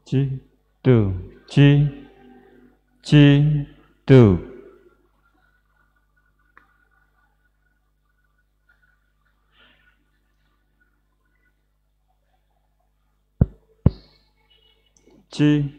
Jitu, jitu. Ji.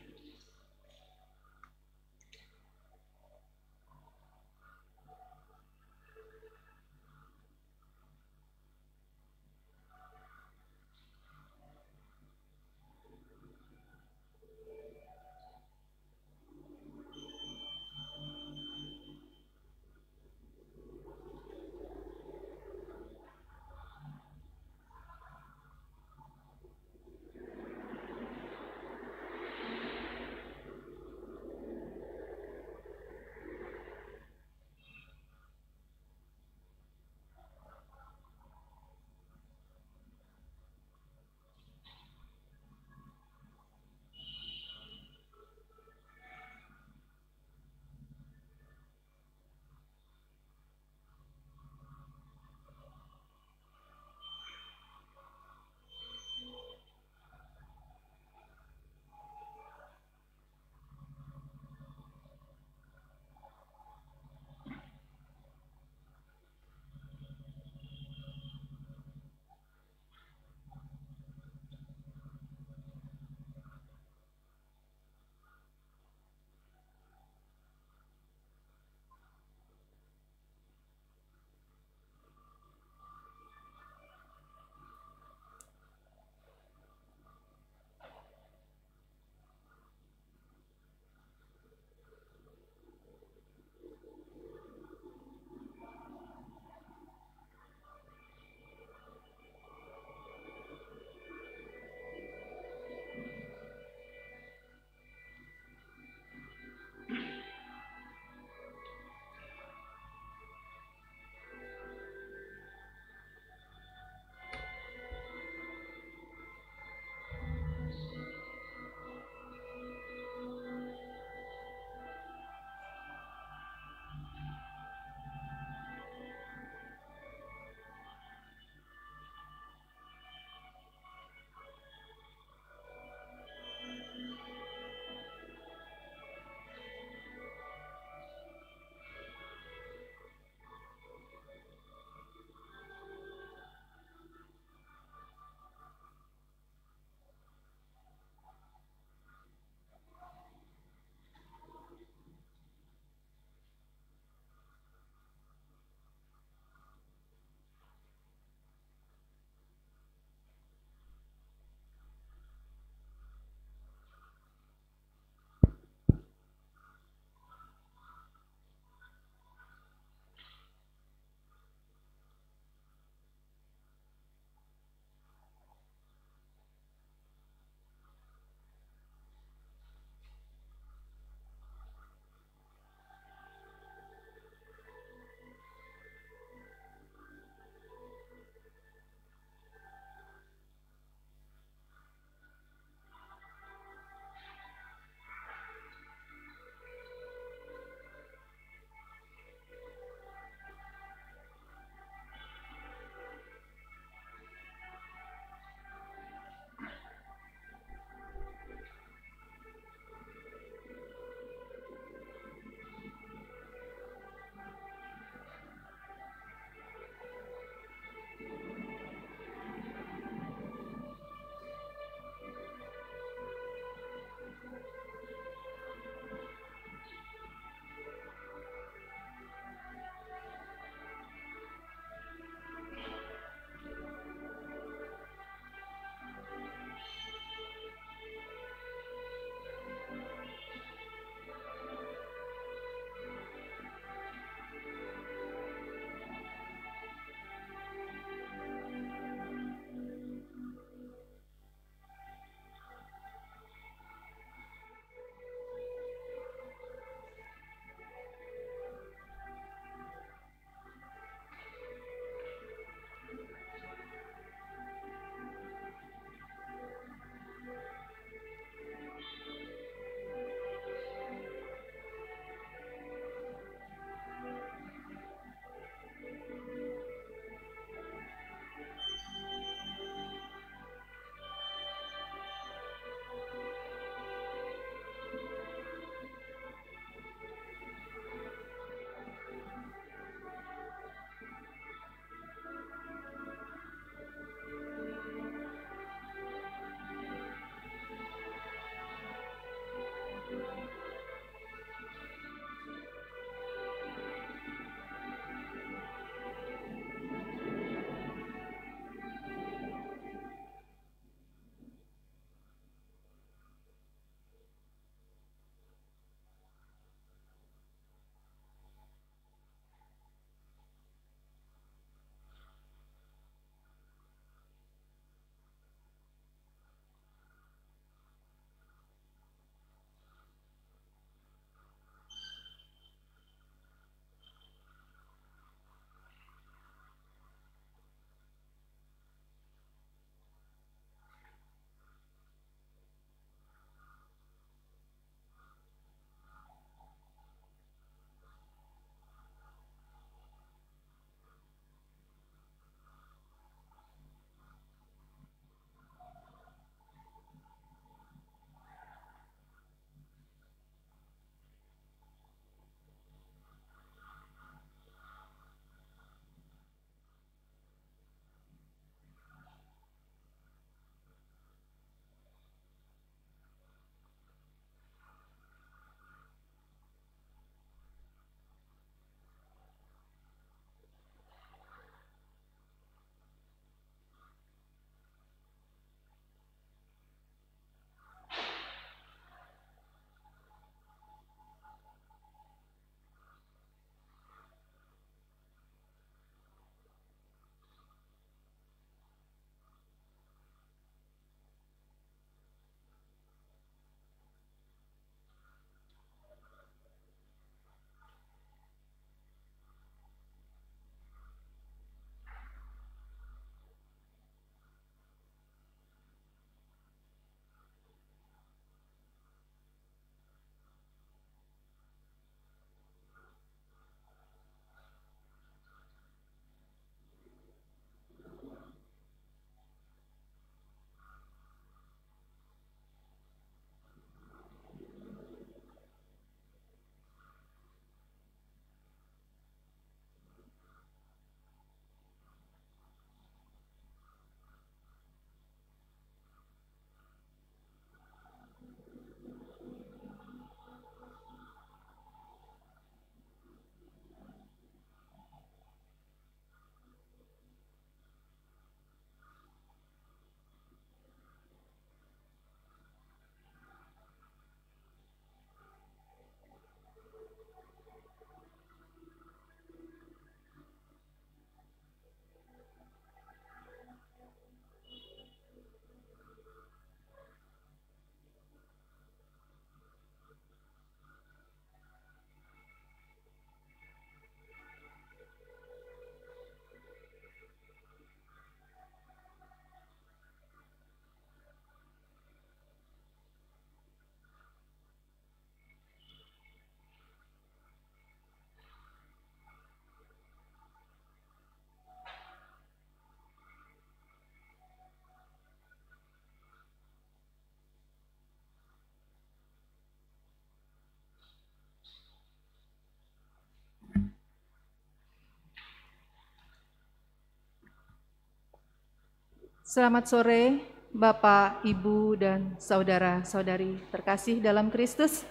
Selamat sore, Bapak, Ibu, dan saudara-saudari terkasih dalam Kristus.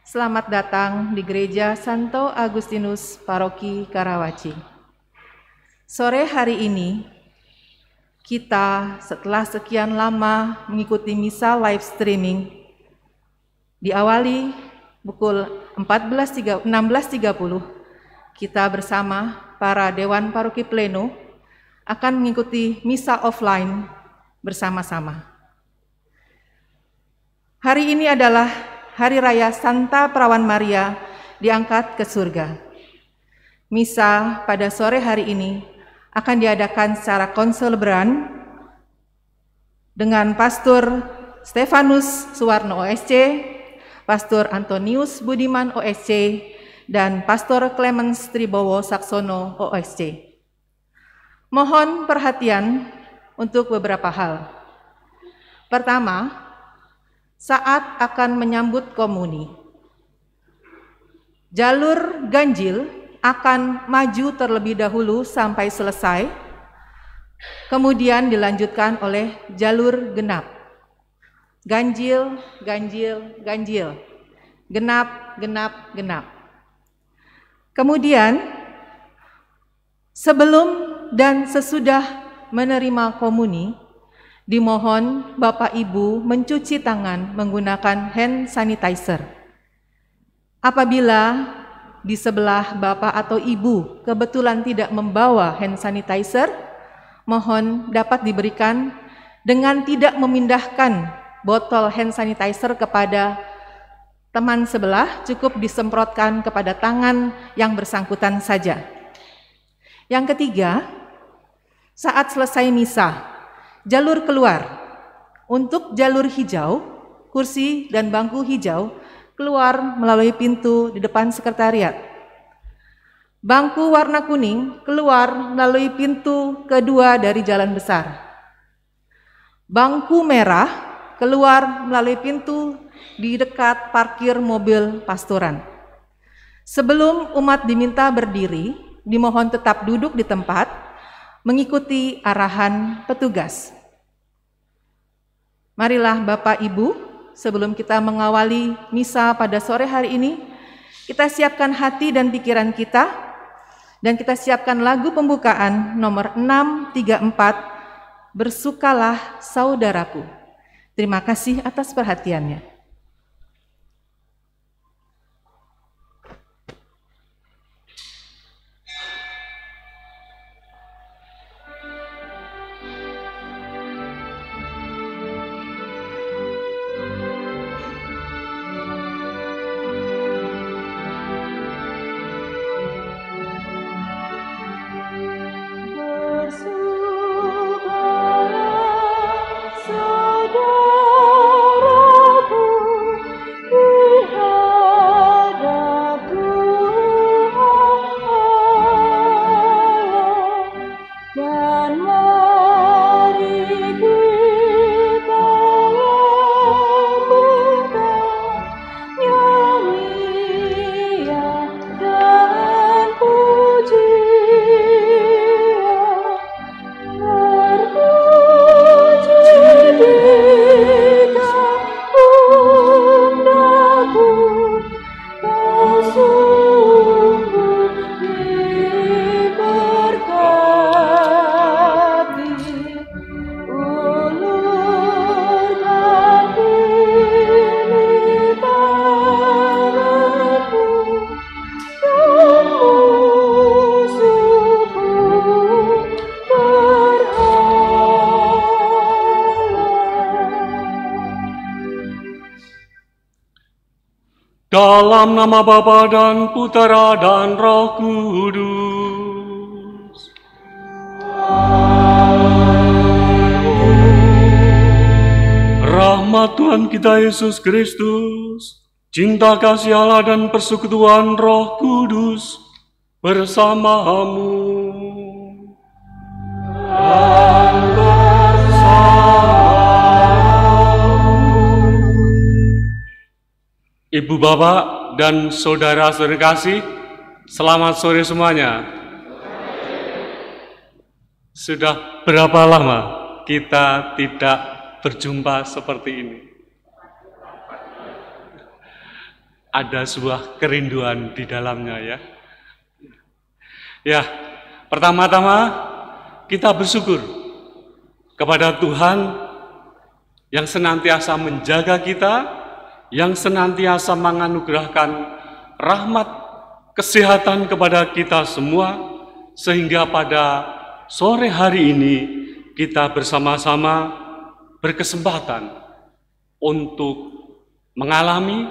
Selamat datang di Gereja Santo Agustinus, Paroki Karawaci. Sore hari ini, kita setelah sekian lama mengikuti misa live streaming, diawali pukul 16.30, kita bersama para Dewan Paroki Pleno akan mengikuti misa offline bersama-sama. Hari ini adalah Hari Raya Santa Perawan Maria diangkat ke surga. Misa pada sore hari ini akan diadakan secara konselebran dengan Pastor Stefanus Suwarno OSC, Pastor Antonius Budiman OSC, dan Pastor Clemens Tribowo Saksono OSC. Mohon perhatian untuk beberapa hal. Pertama, saat akan menyambut komuni, jalur ganjil akan maju terlebih dahulu sampai selesai, kemudian dilanjutkan oleh jalur genap. Ganjil, ganjil, ganjil. Genap, genap, genap. Kemudian, sebelum dan sesudah menerima komuni, dimohon Bapak Ibu mencuci tangan menggunakan hand sanitizer. Apabila di sebelah Bapak atau Ibu kebetulan tidak membawa hand sanitizer, mohon dapat diberikan dengan tidak memindahkan botol hand sanitizer kepada teman sebelah, cukup disemprotkan kepada tangan yang bersangkutan saja. Yang ketiga, saat selesai misa, jalur keluar. Untuk jalur hijau, kursi dan bangku hijau keluar melalui pintu di depan sekretariat. Bangku warna kuning keluar melalui pintu kedua dari jalan besar. Bangku merah keluar melalui pintu di dekat parkir mobil pastoran. Sebelum umat diminta berdiri, dimohon tetap duduk di tempat, mengikuti arahan petugas. Marilah Bapak Ibu, sebelum kita mengawali misa pada sore hari ini, kita siapkan hati dan pikiran kita, dan kita siapkan lagu pembukaan nomor 634, Bersukalah Saudaraku. Terima kasih atas perhatiannya. Dalam nama Bapa dan Putera dan Roh Kudus. Rahmat Tuhan kita Yesus Kristus, cinta kasih Allah dan persekutuan Roh Kudus bersamamu. Ibu, Bapak, dan saudara-saudari kasih, selamat sore semuanya. Sudah berapa lama kita tidak berjumpa seperti ini. Ada sebuah kerinduan di dalamnya ya. Ya, pertama-tama kita bersyukur kepada Tuhan yang senantiasa menjaga kita, yang senantiasa menganugerahkan rahmat kesehatan kepada kita semua, sehingga pada sore hari ini kita bersama-sama berkesempatan untuk mengalami,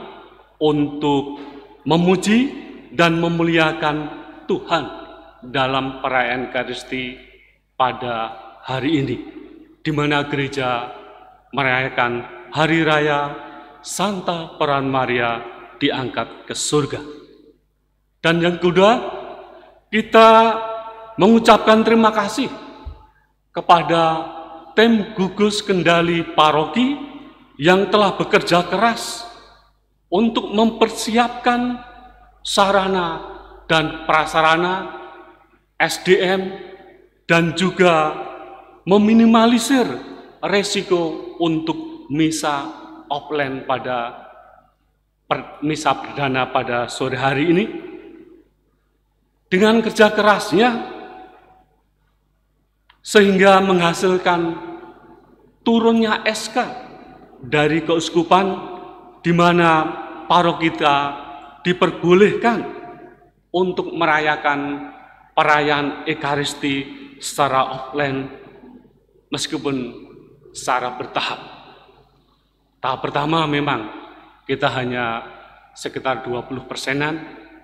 untuk memuji dan memuliakan Tuhan dalam perayaan Ekaristi pada hari ini, di mana gereja merayakan Hari Raya Santa Peran Maria diangkat ke surga. Dan yang kedua, kita mengucapkan terima kasih kepada tim gugus kendali paroki yang telah bekerja keras untuk mempersiapkan sarana dan prasarana, SDM, dan juga meminimalisir resiko untuk misa offline pada misa perdana pada sore hari ini. Dengan kerja kerasnya, sehingga menghasilkan turunnya SK dari keuskupan, di mana paroki kita diperbolehkan untuk merayakan perayaan Ekaristi secara offline, meskipun secara bertahap. Tahap pertama memang kita hanya sekitar 20%-an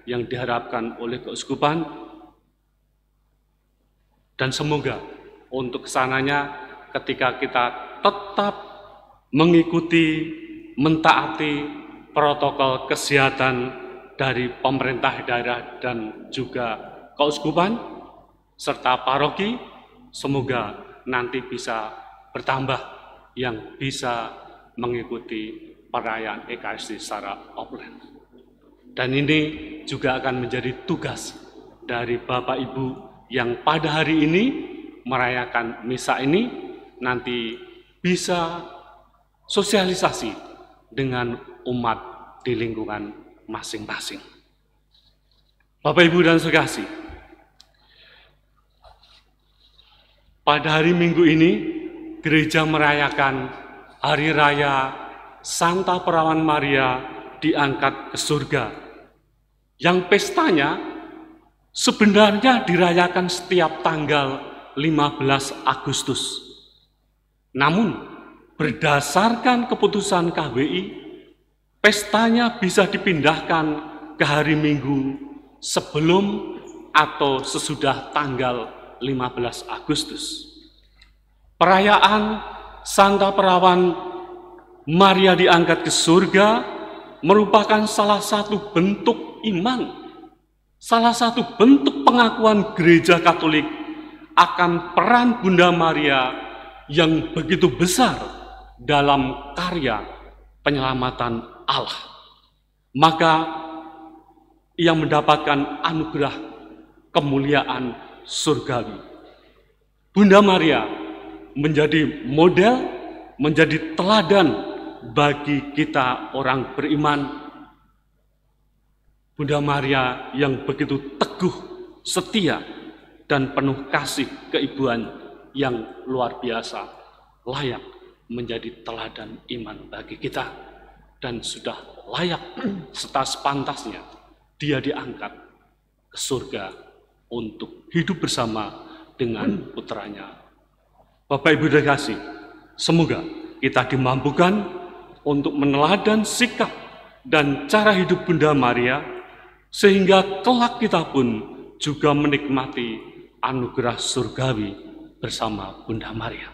yang diharapkan oleh keuskupan, dan semoga untuk kesananya ketika kita tetap mengikuti, mentaati protokol kesehatan dari pemerintah daerah dan juga keuskupan serta paroki, semoga nanti bisa bertambah yang bisa mengikuti perayaan Ekaristi secara offline. Dan ini juga akan menjadi tugas dari Bapak Ibu yang pada hari ini merayakan misa ini, nanti bisa sosialisasi dengan umat di lingkungan masing-masing. Bapak Ibu dan sekasih, pada hari Minggu ini gereja merayakan Hari Raya Santa Perawan Maria diangkat ke surga, yang pestanya sebenarnya dirayakan setiap tanggal 15 Agustus. Namun, berdasarkan keputusan KWI, pestanya bisa dipindahkan ke hari Minggu sebelum atau sesudah tanggal 15 Agustus. Perayaan Santa Perawan Maria diangkat ke surga merupakan salah satu bentuk iman, salah satu bentuk pengakuan Gereja Katolik akan peran Bunda Maria yang begitu besar dalam karya penyelamatan Allah. Maka ia mendapatkan anugerah kemuliaan surgawi. Bunda Maria menjadi model, menjadi teladan bagi kita orang beriman. Bunda Maria yang begitu teguh, setia, dan penuh kasih keibuan yang luar biasa, layak menjadi teladan iman bagi kita, dan sudah layak sepantasnya dia diangkat ke surga untuk hidup bersama dengan putranya. Bapak Ibu dan kasih, semoga kita dimampukan untuk meneladan sikap dan cara hidup Bunda Maria, sehingga kelak kita pun juga menikmati anugerah surgawi bersama Bunda Maria.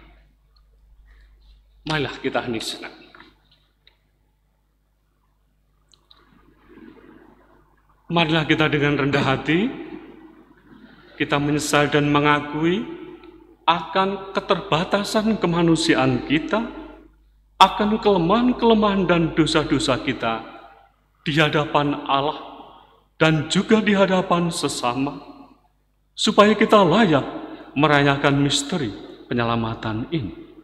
Marilah kita hening sejenak. Marilah kita dengan rendah hati, kita menyesal dan mengakui akan keterbatasan kemanusiaan kita, akan kelemahan-kelemahan dan dosa-dosa kita di hadapan Allah dan juga di hadapan sesama, supaya kita layak merayakan misteri penyelamatan ini.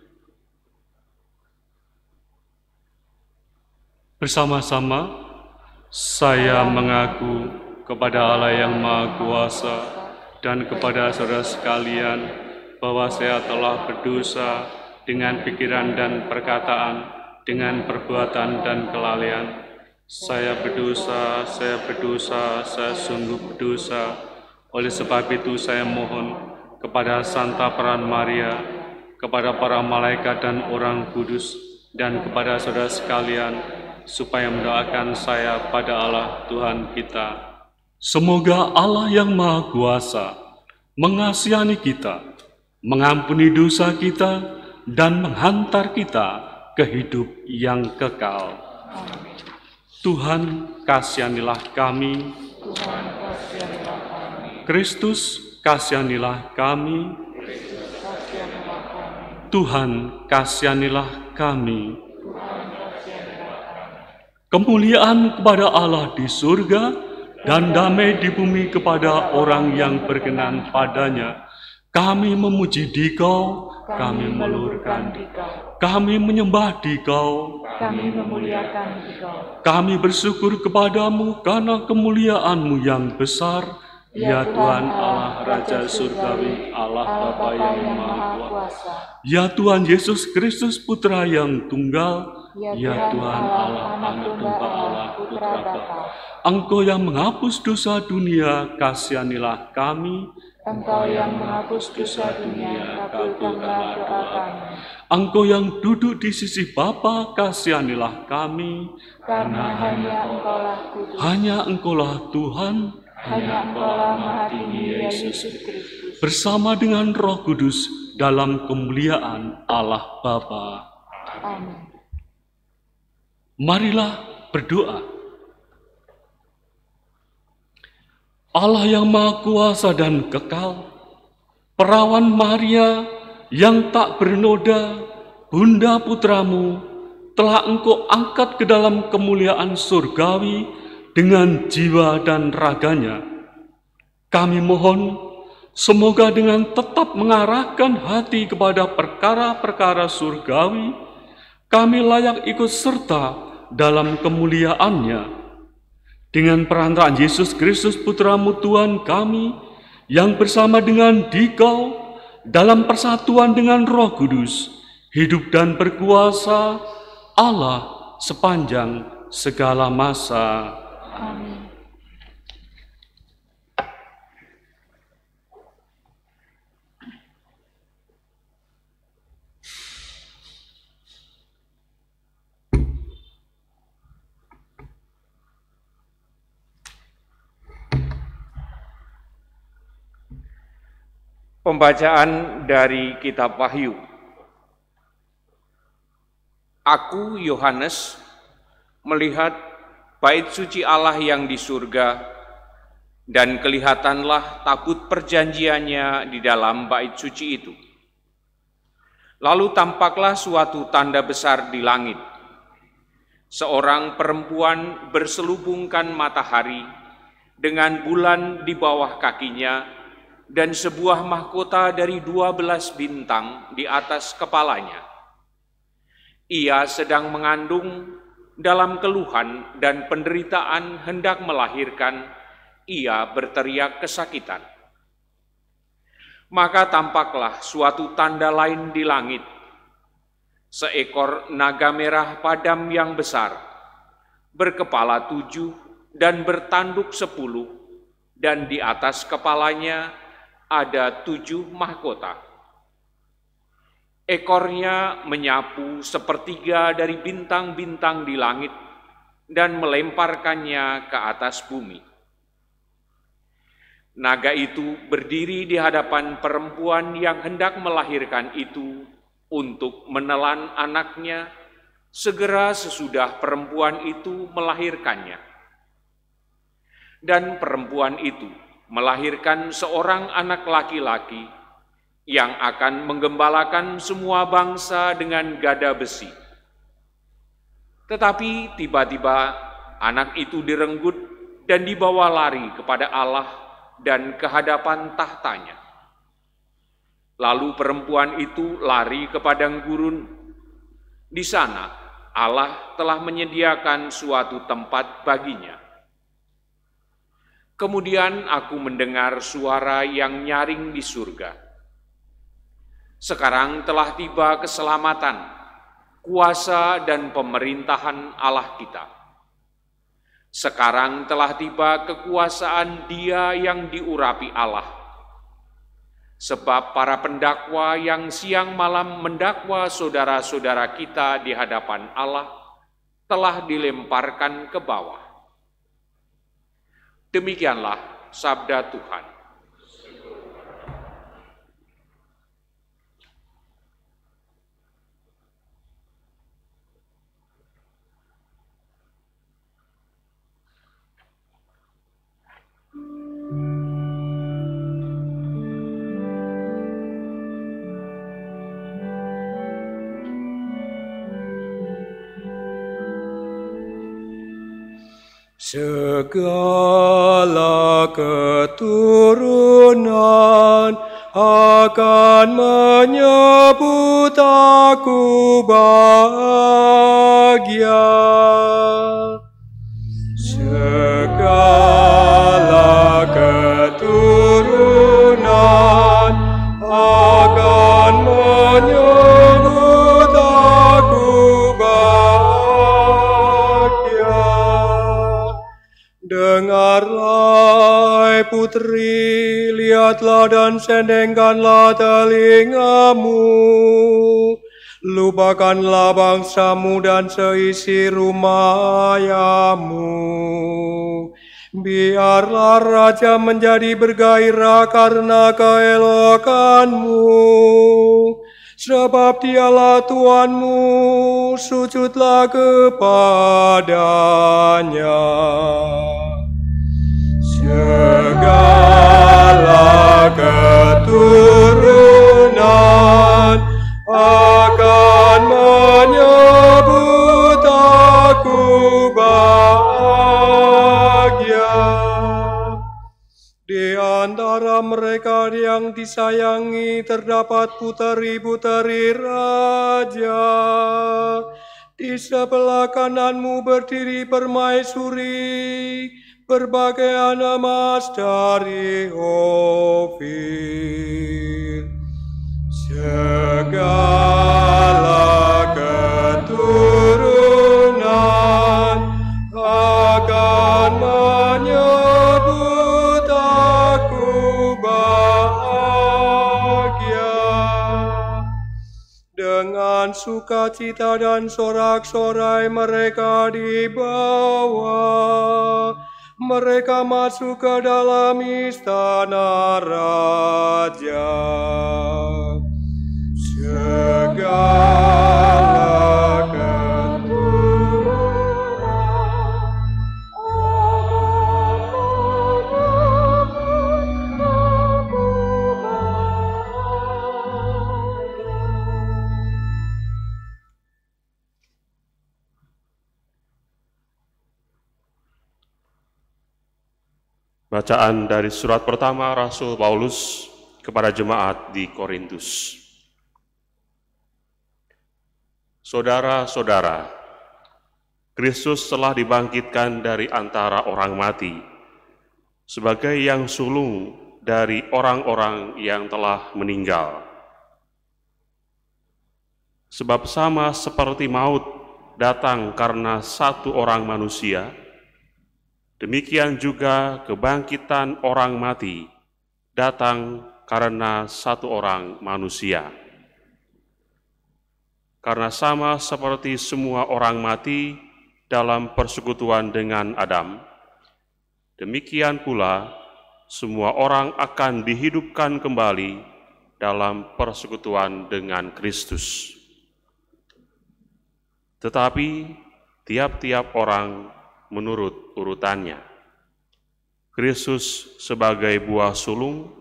Bersama-sama saya mengaku kepada Allah yang Maha Kuasa dan kepada saudara sekalian bahwa saya telah berdosa dengan pikiran dan perkataan, dengan perbuatan dan kelalaian. Saya berdosa, saya sungguh berdosa. Oleh sebab itu saya mohon kepada Santa Peran Maria, kepada para malaikat dan orang kudus, dan kepada saudara sekalian, supaya mendoakan saya pada Allah Tuhan kita. Semoga Allah yang Maha Kuasa mengasihani kita, mengampuni dosa kita, dan menghantar kita ke hidup yang kekal. Tuhan, kasihanilah kami. Kristus, kasihanilah kami. Tuhan, kasihanilah kami. Kemuliaan kepada Allah di surga dan damai di bumi kepada orang yang berkenan padanya. Kami memuji Dikau, kami melurkan Dikau, kami menyembah Dikau, kami memuliakan Dikau. Kami bersyukur kepadamu karena kemuliaan-Mu yang besar, ya Tuhan Allah Raja Surgawi, Allah Bapa yang Maha Kuasa. Ya Tuhan Yesus Kristus Putra yang Tunggal, ya Tuhan Allah Anak Tunggal Allah Putra Bapa. Engkau yang menghapus dosa dunia, kasihanilah kami. Engkau yang menghapus dosa dunia, kabulkanlah doa kami. Engkau yang duduk di sisi Bapa, kasihanilah kami. Karena hanya Engkaulah kudus, Hanya Engkaulah Tuhan, hanya Engkaulah Maha Tinggi, ya Yesus Kristus. bersama dengan Roh Kudus dalam kemuliaan Allah Bapa. Amin. Marilah berdoa. Allah yang Maha Kuasa dan kekal, perawan Maria yang tak bernoda, Bunda Putramu, telah Engkau angkat ke dalam kemuliaan surgawi dengan jiwa dan raganya. Kami mohon, semoga dengan tetap mengarahkan hati kepada perkara-perkara surgawi, kami layak ikut serta dalam kemuliaannya. Dengan perantaraan Yesus Kristus Putramu Tuhan kami, yang bersama dengan Dikau, dalam persatuan dengan Roh Kudus, hidup dan berkuasa Allah sepanjang segala masa. Amin. Pembacaan dari Kitab Wahyu. Aku, Yohanes, melihat bait suci Allah yang di surga, dan kelihatanlah tabut perjanjiannya di dalam bait suci itu. Lalu tampaklah suatu tanda besar di langit. Seorang perempuan berselubungkan matahari dengan bulan di bawah kakinya, dan sebuah mahkota dari 12 bintang di atas kepalanya. Ia sedang mengandung, dalam keluhan dan penderitaan hendak melahirkan, ia berteriak kesakitan. Maka tampaklah suatu tanda lain di langit, seekor naga merah padam yang besar, berkepala 7 dan bertanduk 10, dan di atas kepalanya ada 7 mahkota. Ekornya menyapu sepertiga dari bintang-bintang di langit dan melemparkannya ke atas bumi. Naga itu berdiri di hadapan perempuan yang hendak melahirkan itu untuk menelan anaknya segera sesudah perempuan itu melahirkannya. Dan perempuan itu melahirkan seorang anak laki-laki yang akan menggembalakan semua bangsa dengan gada besi. Tetapi tiba-tiba anak itu direnggut dan dibawa lari kepada Allah dan ke hadapan tahtanya. Lalu perempuan itu lari ke padang gurun. Di sana Allah telah menyediakan suatu tempat baginya. Kemudian aku mendengar suara yang nyaring di surga. Sekarang telah tiba keselamatan, kuasa dan pemerintahan Allah kita. Sekarang telah tiba kekuasaan Dia yang diurapi Allah. Sebab para pendakwa yang siang malam mendakwa saudara-saudara kita di hadapan Allah telah dilemparkan ke bawah. Demikianlah sabda Tuhan. Segala keturunan akan menyebut aku bahagia. Segala keturunan akan menyebut aku bahagia. Dengarlah putri, lihatlah dan sendengkanlah telingamu. Lupakanlah bangsamu dan seisi rumayamu. Biarlah raja menjadi bergairah karena keelokanmu. Sebab Dialah Tuhanmu, sujudlah kepadanya. Segala keturunan akan menyebut aku bahagia. Di antara mereka yang disayangi terdapat puteri-puteri raja. Di sebelah kananmu berdiri permaisuri, berbagai anak emas dari Ofir. Segala keturunan akan menyebut aku bahagia. Dengan sukacita dan sorak-sorai mereka dibawa. Mereka masuk ke dalam istana raja. Segala keturunan Bacaan dari surat pertama Rasul Paulus kepada jemaat di Korintus. Saudara-saudara, Kristus telah dibangkitkan dari antara orang mati sebagai yang sulung dari orang-orang yang telah meninggal. Sebab sama seperti maut datang karena satu orang manusia, demikian juga kebangkitan orang mati datang karena satu orang manusia. Karena sama seperti semua orang mati dalam persekutuan dengan Adam, demikian pula semua orang akan dihidupkan kembali dalam persekutuan dengan Kristus. Tetapi tiap-tiap orang menurut urutannya. Kristus sebagai buah sulung,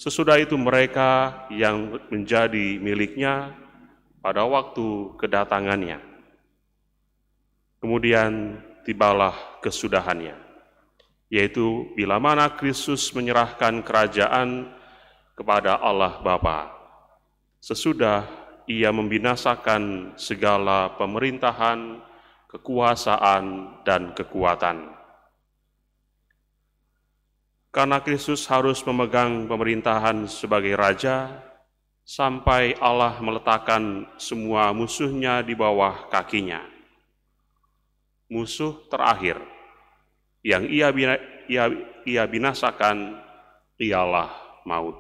sesudah itu mereka yang menjadi miliknya pada waktu kedatangannya. Kemudian tibalah kesudahannya, yaitu bila mana Kristus menyerahkan kerajaan kepada Allah Bapa, sesudah Ia membinasakan segala pemerintahan, kekuasaan, dan kekuatan. Karena Kristus harus memegang pemerintahan sebagai Raja, sampai Allah meletakkan semua musuhnya di bawah kakinya. Musuh terakhir yang ia binasakan ialah maut.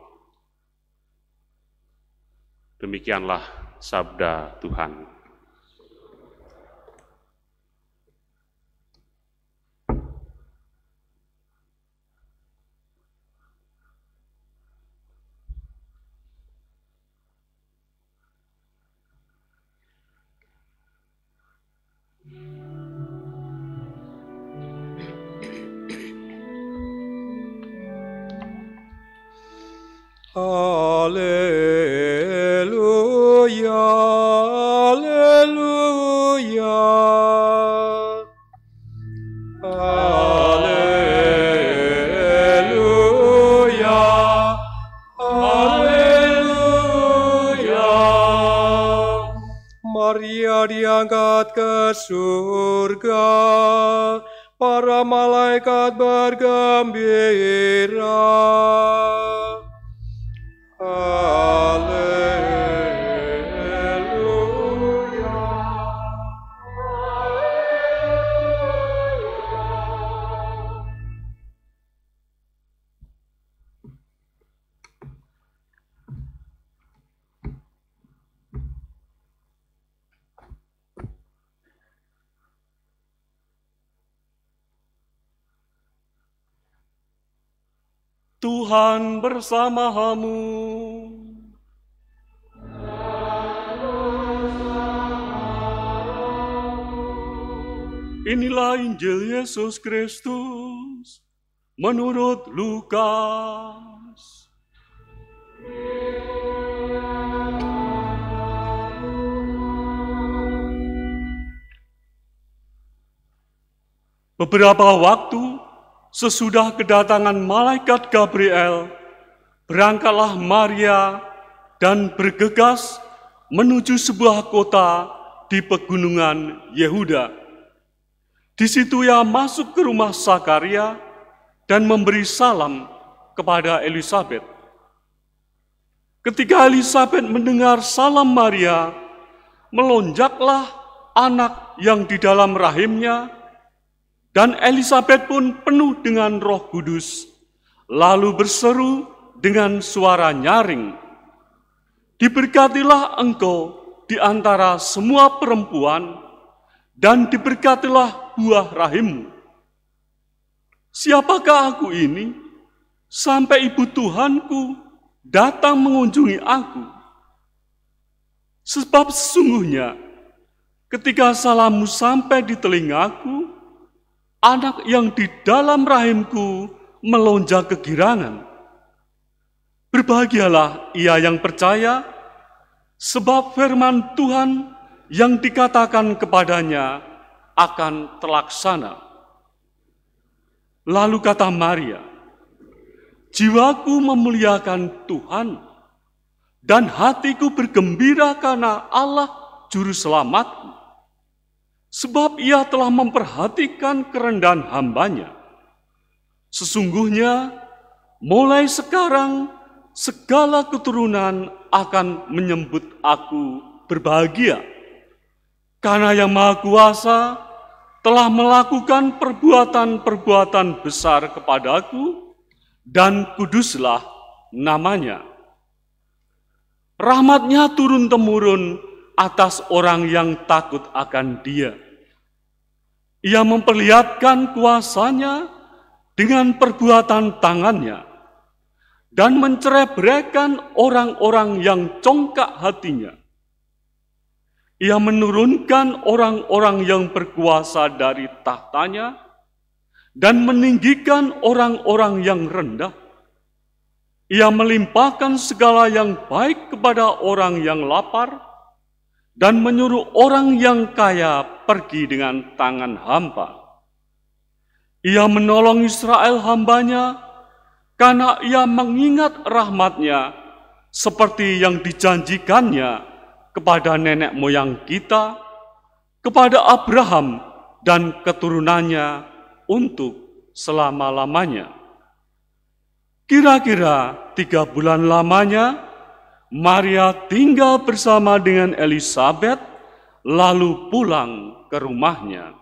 Demikianlah sabda Tuhan. Haleluya, haleluya, haleluya, haleluya. Maria diangkat ke surga, para malaikat bergembira. Tuhan bersamamu. Inilah Injil Yesus Kristus menurut Lukas. Beberapa waktu sesudah kedatangan malaikat Gabriel, berangkatlah Maria dan bergegas menuju sebuah kota di pegunungan Yehuda. Di situ ia masuk ke rumah Zakaria dan memberi salam kepada Elisabet. Ketika Elisabet mendengar salam Maria, melonjaklah anak yang di dalam rahimnya, dan Elisabet pun penuh dengan Roh Kudus, lalu berseru dengan suara nyaring, "Diberkatilah engkau di antara semua perempuan, dan diberkatilah buah rahimmu. Siapakah aku ini, sampai ibu Tuhanku datang mengunjungi aku? Sebab sesungguhnya, ketika salammu sampai di telingaku, anak yang di dalam rahimku melonjak kegirangan. Berbahagialah ia yang percaya, sebab firman Tuhan yang dikatakan kepadanya akan terlaksana." Lalu kata Maria, "Jiwaku memuliakan Tuhan, dan hatiku bergembira karena Allah Juru Selamatku. Sebab ia telah memperhatikan kerendahan hamba-Nya. Sesungguhnya, mulai sekarang segala keturunan akan menyebut aku berbahagia, karena Yang Maha Kuasa telah melakukan perbuatan-perbuatan besar kepadaku, dan kuduslah namanya. Rahmat-Nya turun-temurun atas orang yang takut akan Dia. Ia memperlihatkan kuasa-Nya dengan perbuatan tangan-Nya, dan mencerai-beraikan orang-orang yang congkak hatinya. Ia menurunkan orang-orang yang berkuasa dari tahtanya, dan meninggikan orang-orang yang rendah. Ia melimpahkan segala yang baik kepada orang yang lapar, dan menyuruh orang yang kaya pergi dengan tangan hampa. Ia menolong Israel hamba-Nya, karena ia mengingat rahmat-Nya, seperti yang dijanjikan-Nya kepada nenek moyang kita, kepada Abraham dan keturunannya untuk selama-lamanya. Kira-kira 3 bulan lamanya, Maria tinggal bersama dengan Elisabet, lalu pulang ke rumahnya.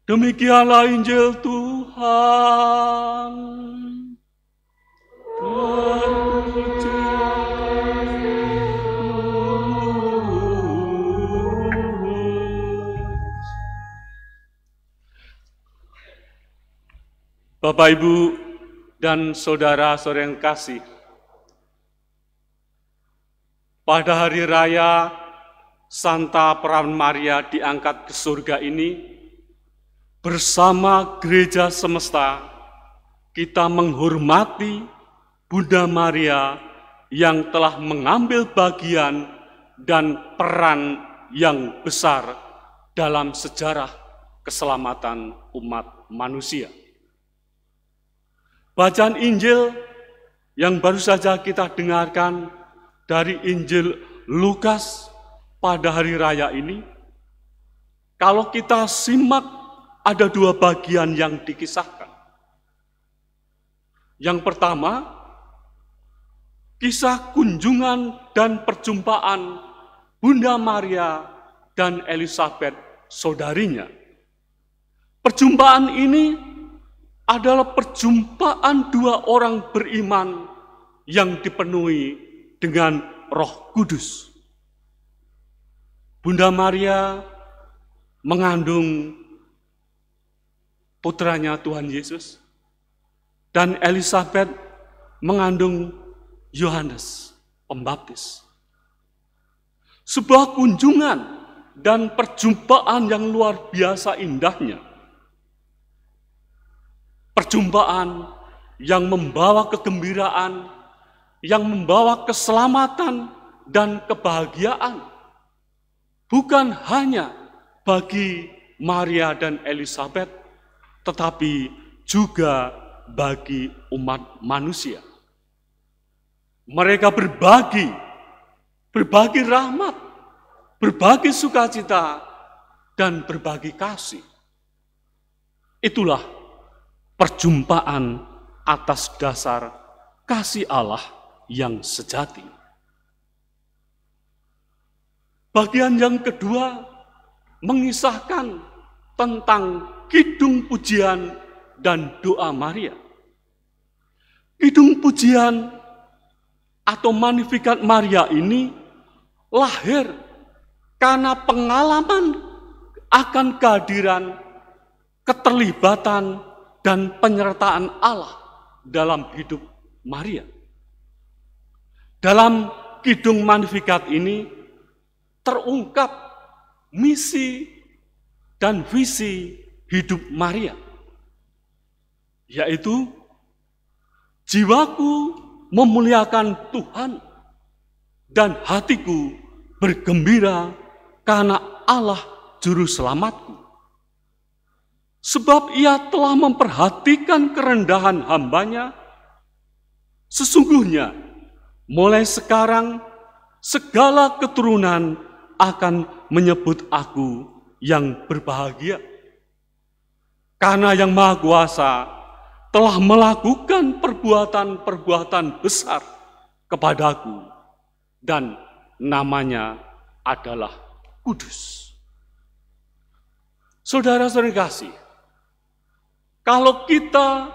Demikianlah Injil Tuhan. Bapak, Ibu, dan saudara-saudara yang kasih, pada hari raya Santa Perawan Maria diangkat ke surga ini, bersama gereja semesta, kita menghormati Bunda Maria yang telah mengambil bagian dan peran yang besar dalam sejarah keselamatan umat manusia. Bacaan Injil yang baru saja kita dengarkan dari Injil Lukas pada hari raya ini, kalau kita simak ada 2 bagian yang dikisahkan. Yang pertama, kisah kunjungan dan perjumpaan Bunda Maria dan Elisabet, saudarinya. Perjumpaan ini adalah perjumpaan 2 orang beriman yang dipenuhi dengan Roh Kudus. Bunda Maria mengandung putranya Tuhan Yesus, dan Elisabet mengandung Yohanes Pembaptis. Sebuah kunjungan dan perjumpaan yang luar biasa indahnya. Perjumpaan yang membawa kegembiraan, yang membawa keselamatan dan kebahagiaan. Bukan hanya bagi Maria dan Elisabet, tetapi juga bagi umat manusia. Mereka berbagi rahmat, berbagi sukacita, dan berbagi kasih. Itulah perjumpaan atas dasar kasih Allah yang sejati. Bagian yang kedua mengisahkan tentang kidung pujian dan doa Maria. Kidung pujian atau Magnificat Maria ini lahir karena pengalaman akan kehadiran, keterlibatan, dan penyertaan Allah dalam hidup Maria. Dalam kidung Magnificat ini terungkap misi dan visi hidup Maria, yaitu jiwaku memuliakan Tuhan dan hatiku bergembira karena Allah Juru Selamatku. Sebab Ia telah memperhatikan kerendahan hamba-Nya. Sesungguhnya mulai sekarang segala keturunan akan menyebut aku yang berbahagia. Karena Yang Maha Kuasa telah melakukan perbuatan-perbuatan besar kepadaku, dan namanya adalah Kudus. Saudara-saudara kasih, kalau kita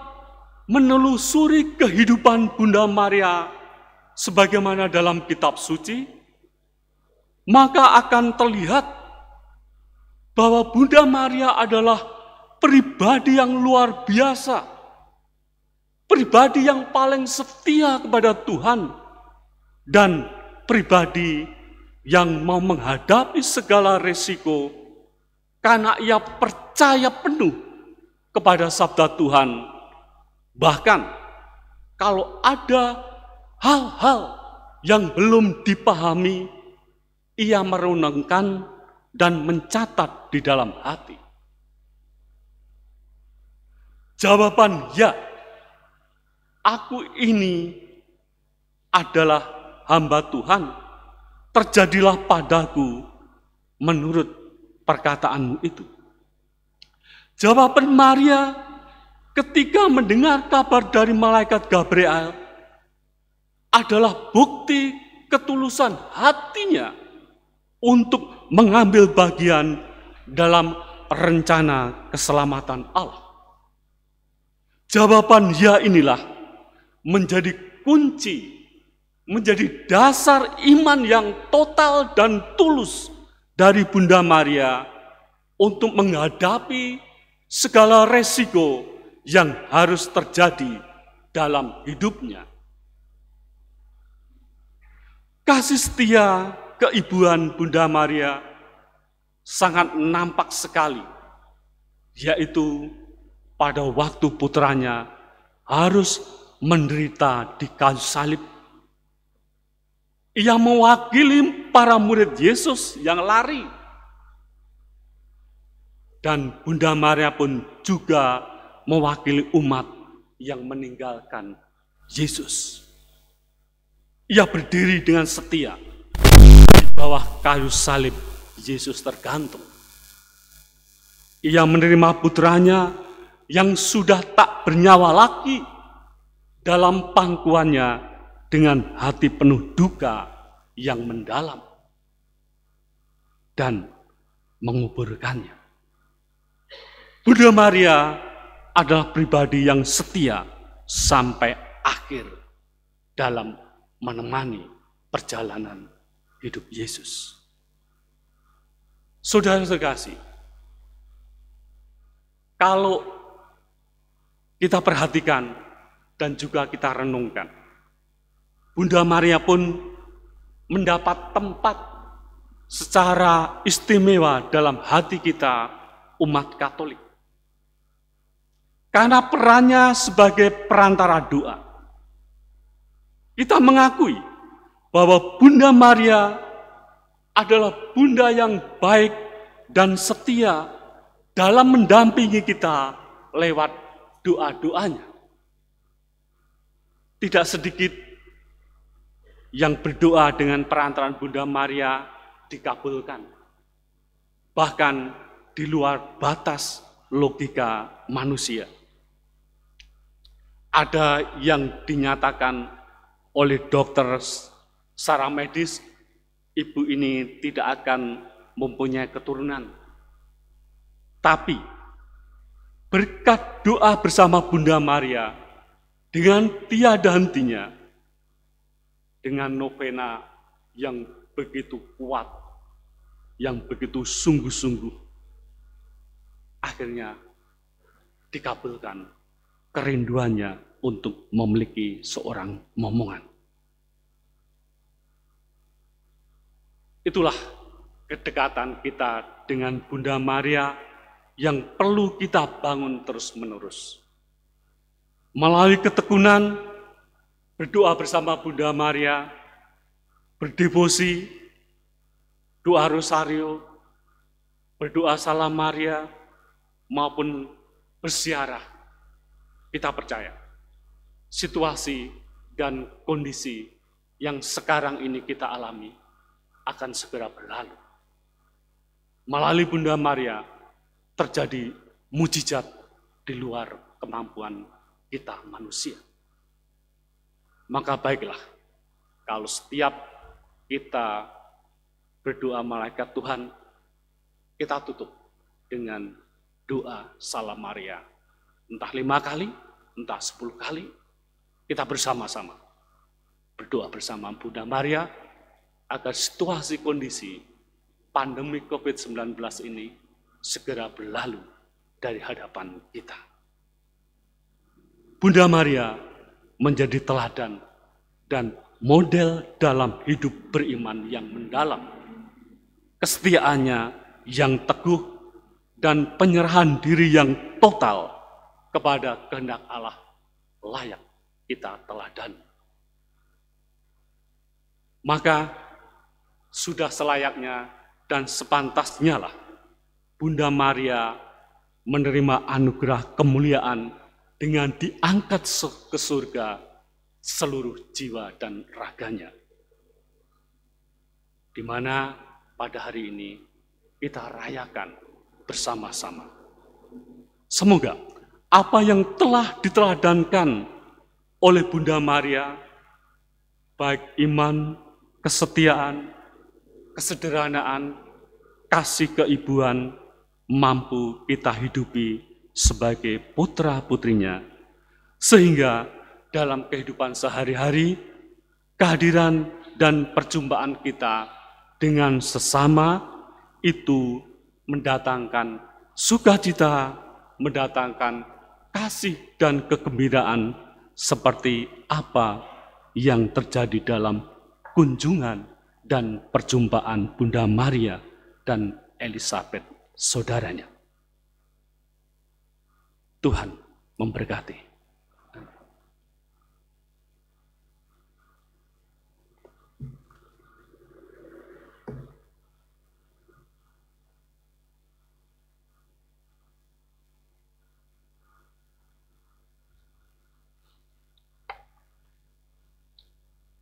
menelusuri kehidupan Bunda Maria sebagaimana dalam kitab suci, maka akan terlihat bahwa Bunda Maria adalah pribadi yang luar biasa, pribadi yang paling setia kepada Tuhan, dan pribadi yang mau menghadapi segala resiko karena ia percaya penuh kepada sabda Tuhan. Bahkan kalau ada hal-hal yang belum dipahami, ia merenungkan dan mencatat di dalam hati. Jawaban ya, aku ini adalah hamba Tuhan, terjadilah padaku menurut perkataanmu itu. Jawaban Maria ketika mendengar kabar dari malaikat Gabriel adalah bukti ketulusan hatinya untuk mengambil bagian dalam rencana keselamatan Allah. Jawaban ya inilah menjadi kunci, menjadi dasar iman yang total dan tulus dari Bunda Maria untuk menghadapi segala resiko yang harus terjadi dalam hidupnya. Kasih setia keibuan Bunda Maria sangat nampak sekali, yaitu pada waktu putranya harus menderita di kayu salib. Ia mewakili para murid Yesus yang lari. Dan Bunda Maria pun juga mewakili umat yang meninggalkan Yesus. Ia berdiri dengan setia di bawah kayu salib Yesus tergantung. Ia menerima putranya yang sudah tak bernyawa lagi dalam pangkuannya dengan hati penuh duka yang mendalam dan menguburkannya. Bunda Maria adalah pribadi yang setia sampai akhir dalam menemani perjalanan hidup Yesus. Saudara sekasih, kalau kita perhatikan dan juga kita renungkan, Bunda Maria pun mendapat tempat secara istimewa dalam hati kita umat Katolik. Karena perannya sebagai perantara doa. Kita mengakui bahwa Bunda Maria adalah bunda yang baik dan setia dalam mendampingi kita lewat doa-doanya. Tidak sedikit yang berdoa dengan perantaraan Bunda Maria dikabulkan. Bahkan di luar batas logika manusia. Ada yang dinyatakan oleh dokter secara medis, ibu ini tidak akan mempunyai keturunan. Tapi berkat doa bersama Bunda Maria dengan tiada hentinya, dengan novena yang begitu kuat, yang begitu sungguh-sungguh, akhirnya dikabulkan kerinduannya untuk memiliki seorang momongan. Itulah kedekatan kita dengan Bunda Maria yang perlu kita bangun terus-menerus. Melalui ketekunan, berdoa bersama Bunda Maria, berdevosi, doa rosario, berdoa salam Maria, maupun berziarah. Kita percaya situasi dan kondisi yang sekarang ini kita alami akan segera berlalu. Melalui Bunda Maria terjadi mujizat di luar kemampuan kita manusia. Maka baiklah kalau setiap kita berdoa malaikat Tuhan, kita tutup dengan doa salam Maria. Entah 5 kali, entah 10 kali, kita bersama-sama berdoa bersama Bunda Maria agar situasi kondisi pandemi COVID-19 ini segera berlalu dari hadapan kita. Bunda Maria menjadi teladan dan model dalam hidup beriman yang mendalam, kesetiaannya yang teguh, dan penyerahan diri yang total kepada kehendak Allah layak kita teladani. Maka sudah selayaknya dan sepantasnya lah Bunda Maria menerima anugerah kemuliaan dengan diangkat ke surga seluruh jiwa dan raganya di mana pada hari ini kita rayakan bersama-sama. Semoga apa yang telah diteladankan oleh Bunda Maria, baik iman, kesetiaan, kesederhanaan, kasih keibuan, mampu kita hidupi sebagai putra-putrinya, sehingga dalam kehidupan sehari-hari, kehadiran dan perjumpaan kita dengan sesama itu mendatangkan sukacita, mendatangkan kasih dan kegembiraan seperti apa yang terjadi dalam kunjungan dan perjumpaan Bunda Maria dan Elizabeth, saudaranya. Tuhan memberkati.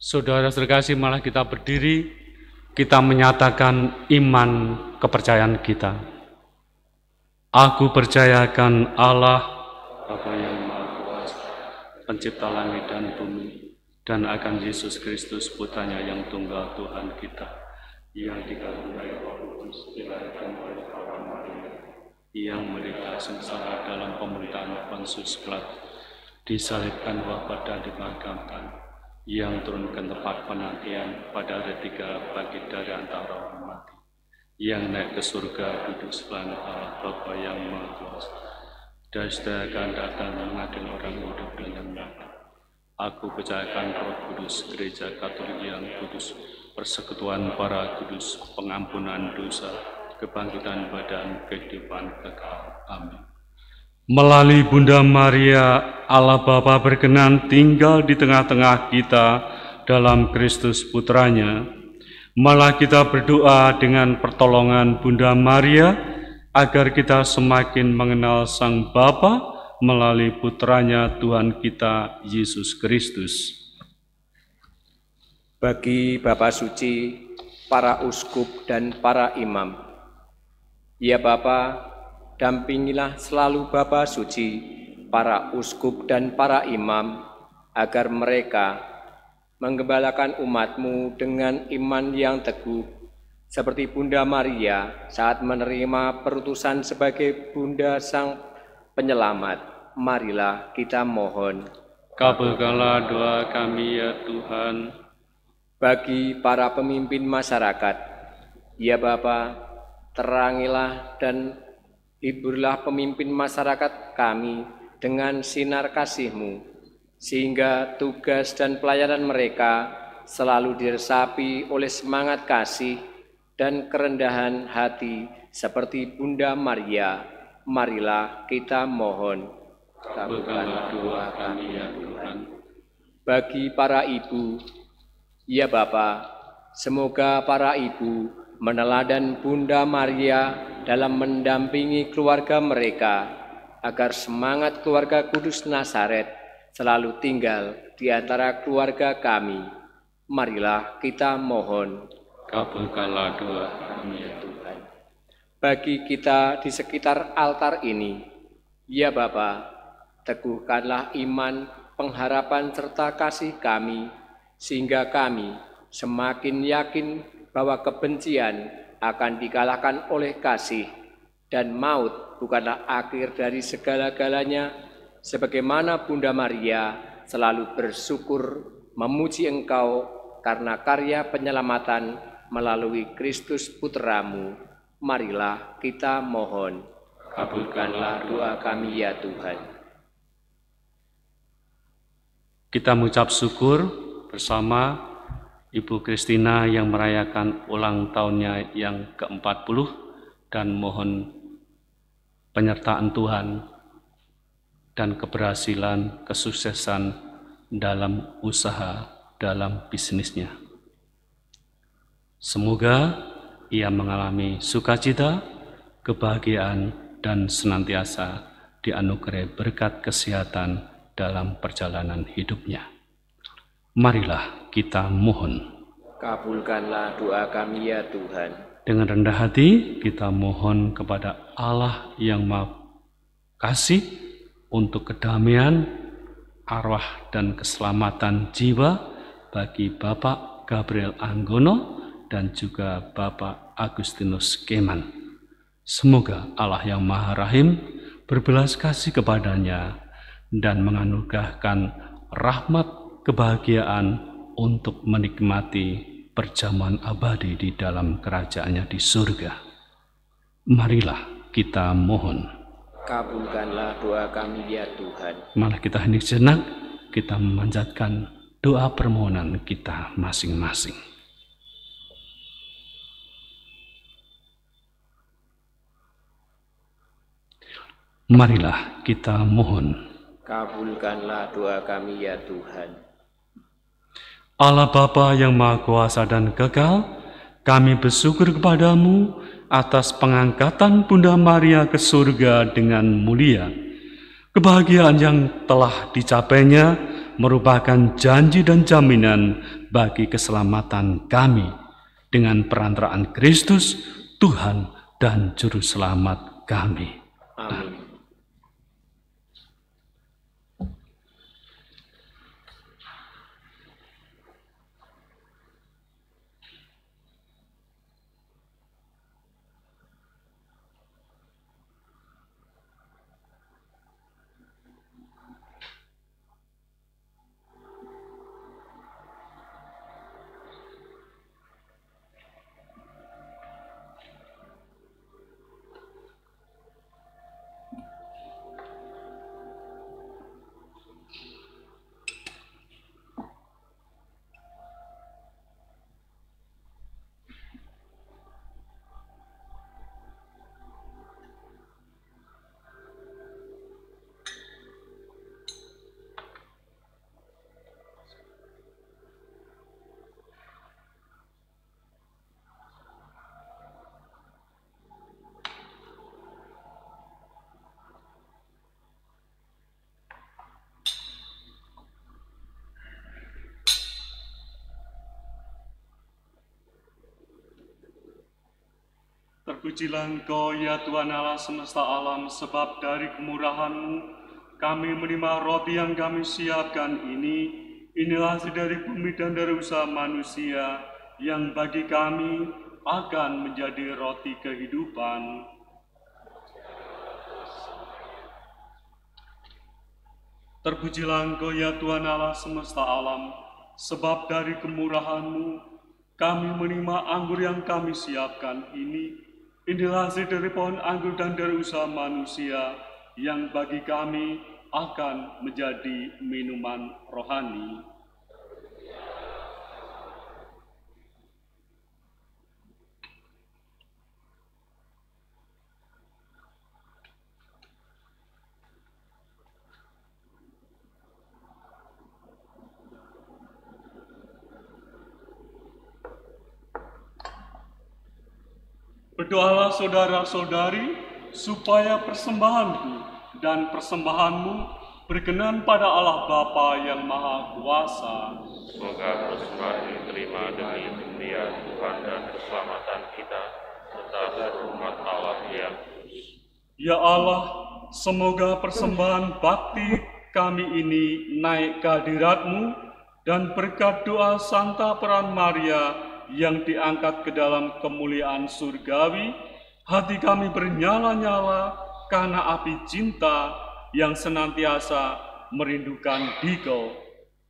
Saudara terkasih, malah kita berdiri, kita menyatakan iman kepercayaan kita. Aku percayakan Allah, Bapa yang Maha Kuasa, pencipta langit dan bumi, dan akan Yesus Kristus, putranya yang tunggal Tuhan kita, yang dikaruniai Roh Kudus, dilahirkan oleh Hawa Maria, yang menderita sengsara dalam pemerintahan Pontius Pilatus, disalibkan, wafat dan dimakamkan, yang turun ke tempat penantian pada hari ketiga bangkit dari antara orang mati, yang naik ke surga duduk sebelah Allah Bapa yang Maha Kuasa, dan segera akan datang mengadili orang hidup dan yang mati. Aku percayakan Roh Kudus, Gereja Katolik yang kudus, persekutuan para kudus, pengampunan dosa, kebangkitan badan, kehidupan kekal. Amin. Melalui Bunda Maria, Allah Bapa berkenan tinggal di tengah-tengah kita dalam Kristus Putranya. Malah kita berdoa dengan pertolongan Bunda Maria, agar kita semakin mengenal Sang Bapa melalui Putranya Tuhan kita, Yesus Kristus. Bagi Bapa Suci, para uskup dan para imam, ya Bapa, dampingilah selalu Bapa Suci, para uskup dan para imam, agar mereka menggembalakan umat-Mu dengan iman yang teguh, seperti Bunda Maria saat menerima perutusan sebagai Bunda Sang Penyelamat. Marilah kita mohon. Kabulkanlah doa kami ya Tuhan. Bagi para pemimpin masyarakat, ya Bapa, terangilah dan hiburlah pemimpin masyarakat kami dengan sinar kasih-Mu, sehingga tugas dan pelayanan mereka selalu diresapi oleh semangat kasih dan kerendahan hati seperti Bunda Maria. Marilah kita mohon. Kabulkanlah doa kami ya Tuhan. Bagi para ibu, ya Bapa, semoga para ibu meneladan Bunda Maria dalam mendampingi keluarga mereka, agar semangat keluarga kudus Nazaret selalu tinggal di antara keluarga kami. Marilah kita mohon. Kabulkanlah doa kami ya Tuhan. Bagi kita di sekitar altar ini, ya Bapa, teguhkanlah iman, pengharapan serta kasih kami, sehingga kami semakin yakin bahwa kebencian akan dikalahkan oleh kasih, dan maut bukanlah akhir dari segala-galanya, sebagaimana Bunda Maria selalu bersyukur memuji Engkau karena karya penyelamatan melalui Kristus Putra-Mu. Marilah kita mohon. Kabulkanlah doa kami ya Tuhan. Kita mengucap syukur bersama Ibu Kristina yang merayakan ulang tahunnya yang ke-40, dan mohon penyertaan Tuhan dan keberhasilan, kesuksesan dalam usaha, dalam bisnisnya. Semoga ia mengalami sukacita, kebahagiaan, dan senantiasa dianugerahi berkat kesehatan dalam perjalanan hidupnya. Marilah kita mohon. Kabulkanlah doa kami ya Tuhan. Dengan rendah hati kita mohon kepada Allah yang Maha Kasih untuk kedamaian, arwah dan keselamatan jiwa bagi Bapak Gabriel Anggono dan juga Bapak Agustinus Keman. Semoga Allah yang Maha Rahim berbelas kasih kepadanya dan menganugerahkan rahmat kebahagiaan untuk menikmati perjamuan abadi di dalam kerajaannya di surga. Marilah kita mohon. Kabulkanlah doa kami ya Tuhan. Malah kita hening sejenak, kita memanjatkan doa permohonan kita masing-masing. Marilah kita mohon. Kabulkanlah doa kami ya Tuhan. Allah Bapa yang Maha Kuasa dan Kekal, kami bersyukur kepadamu atas pengangkatan Bunda Maria ke surga dengan mulia. Kebahagiaan yang telah dicapainya merupakan janji dan jaminan bagi keselamatan kami dengan perantaraan Kristus, Tuhan dan Juru Selamat kami. Amin. Terpujilah Engkau ya Tuhan Allah semesta alam, sebab dari kemurahan-Mu kami menerima roti yang kami siapkan ini. Inilah hasil dari bumi dan dari usaha manusia yang bagi kami akan menjadi roti kehidupan. Terpujilah Engkau ya Tuhan Allah semesta alam, sebab dari kemurahan-Mu kami menerima anggur yang kami siapkan ini. Inilah hasil dari pohon anggur dan dari usaha manusia yang bagi kami akan menjadi minuman rohani. Berdoalah saudara-saudari, supaya persembahanku dan persembahanmu berkenan pada Allah Bapa yang Maha Kuasa. Semoga persembahan diterima demi kemuliaan Tuhan dan keselamatan kita, serta umat Allah yang kudus. Ya Allah, semoga persembahan bakti kami ini naik ke hadirat-Mu, dan berkat doa Santa Peran Maria yang diangkat ke dalam kemuliaan surgawi, hati kami bernyala-nyala karena api cinta yang senantiasa merindukan Dikau,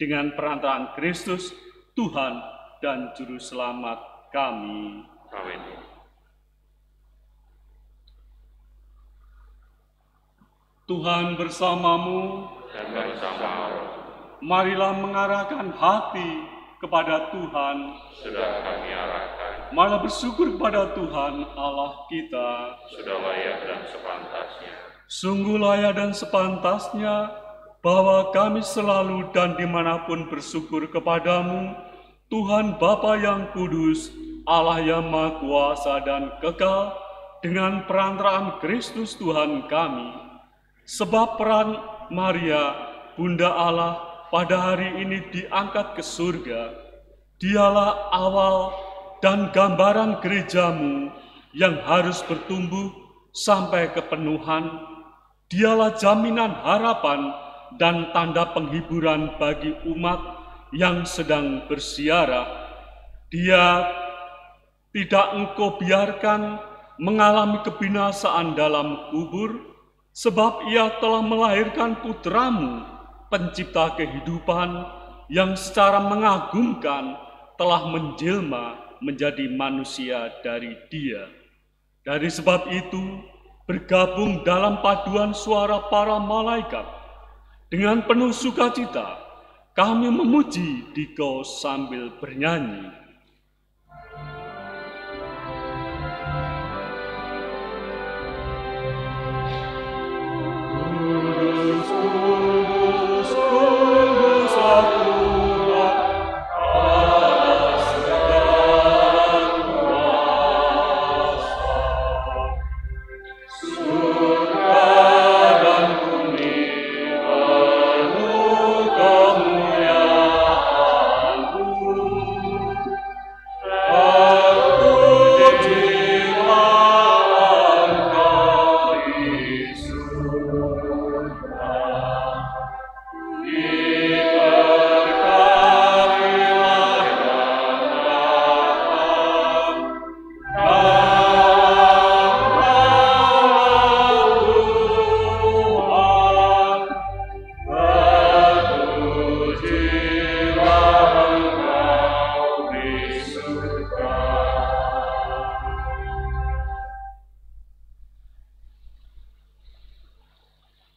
dengan perantaraan Kristus, Tuhan dan Juru Selamat kami. Amin. Tuhan bersamamu, Dan bersama marilah mengarahkan hati kepada Tuhan. sudah kami arahkan, Marilah bersyukur kepada Tuhan Allah kita. sudah layak dan sepantasnya. Sungguh layak dan sepantasnya bahwa kami selalu dan dimanapun bersyukur kepadamu, Tuhan Bapa yang kudus, Allah yang Maha Kuasa dan Kekal, dengan perantaraan Kristus Tuhan kami. Sebab peran Maria, Bunda Allah, pada hari ini diangkat ke surga. Dialah awal dan gambaran gerejamu yang harus bertumbuh sampai kepenuhan. Dialah jaminan harapan dan tanda penghiburan bagi umat yang sedang bersiarah. Dia tidak engkau biarkan mengalami kebinasaan dalam kubur, sebab ia telah melahirkan putramu, pencipta kehidupan, yang secara mengagumkan telah menjelma menjadi manusia dari Dia. Dari sebab itu, bergabung dalam paduan suara para malaikat, dengan penuh sukacita, kami memuji Dikau sambil bernyanyi. Kudus, kudus, kudus Tuhan, Allah segala kuasa. Surga dan bumi penuh kemuliaan-Mu. Terpujilah Engkau di surga. Diberkatilah yang datang dalam Tuhan. Terpujilah Engkau di surga.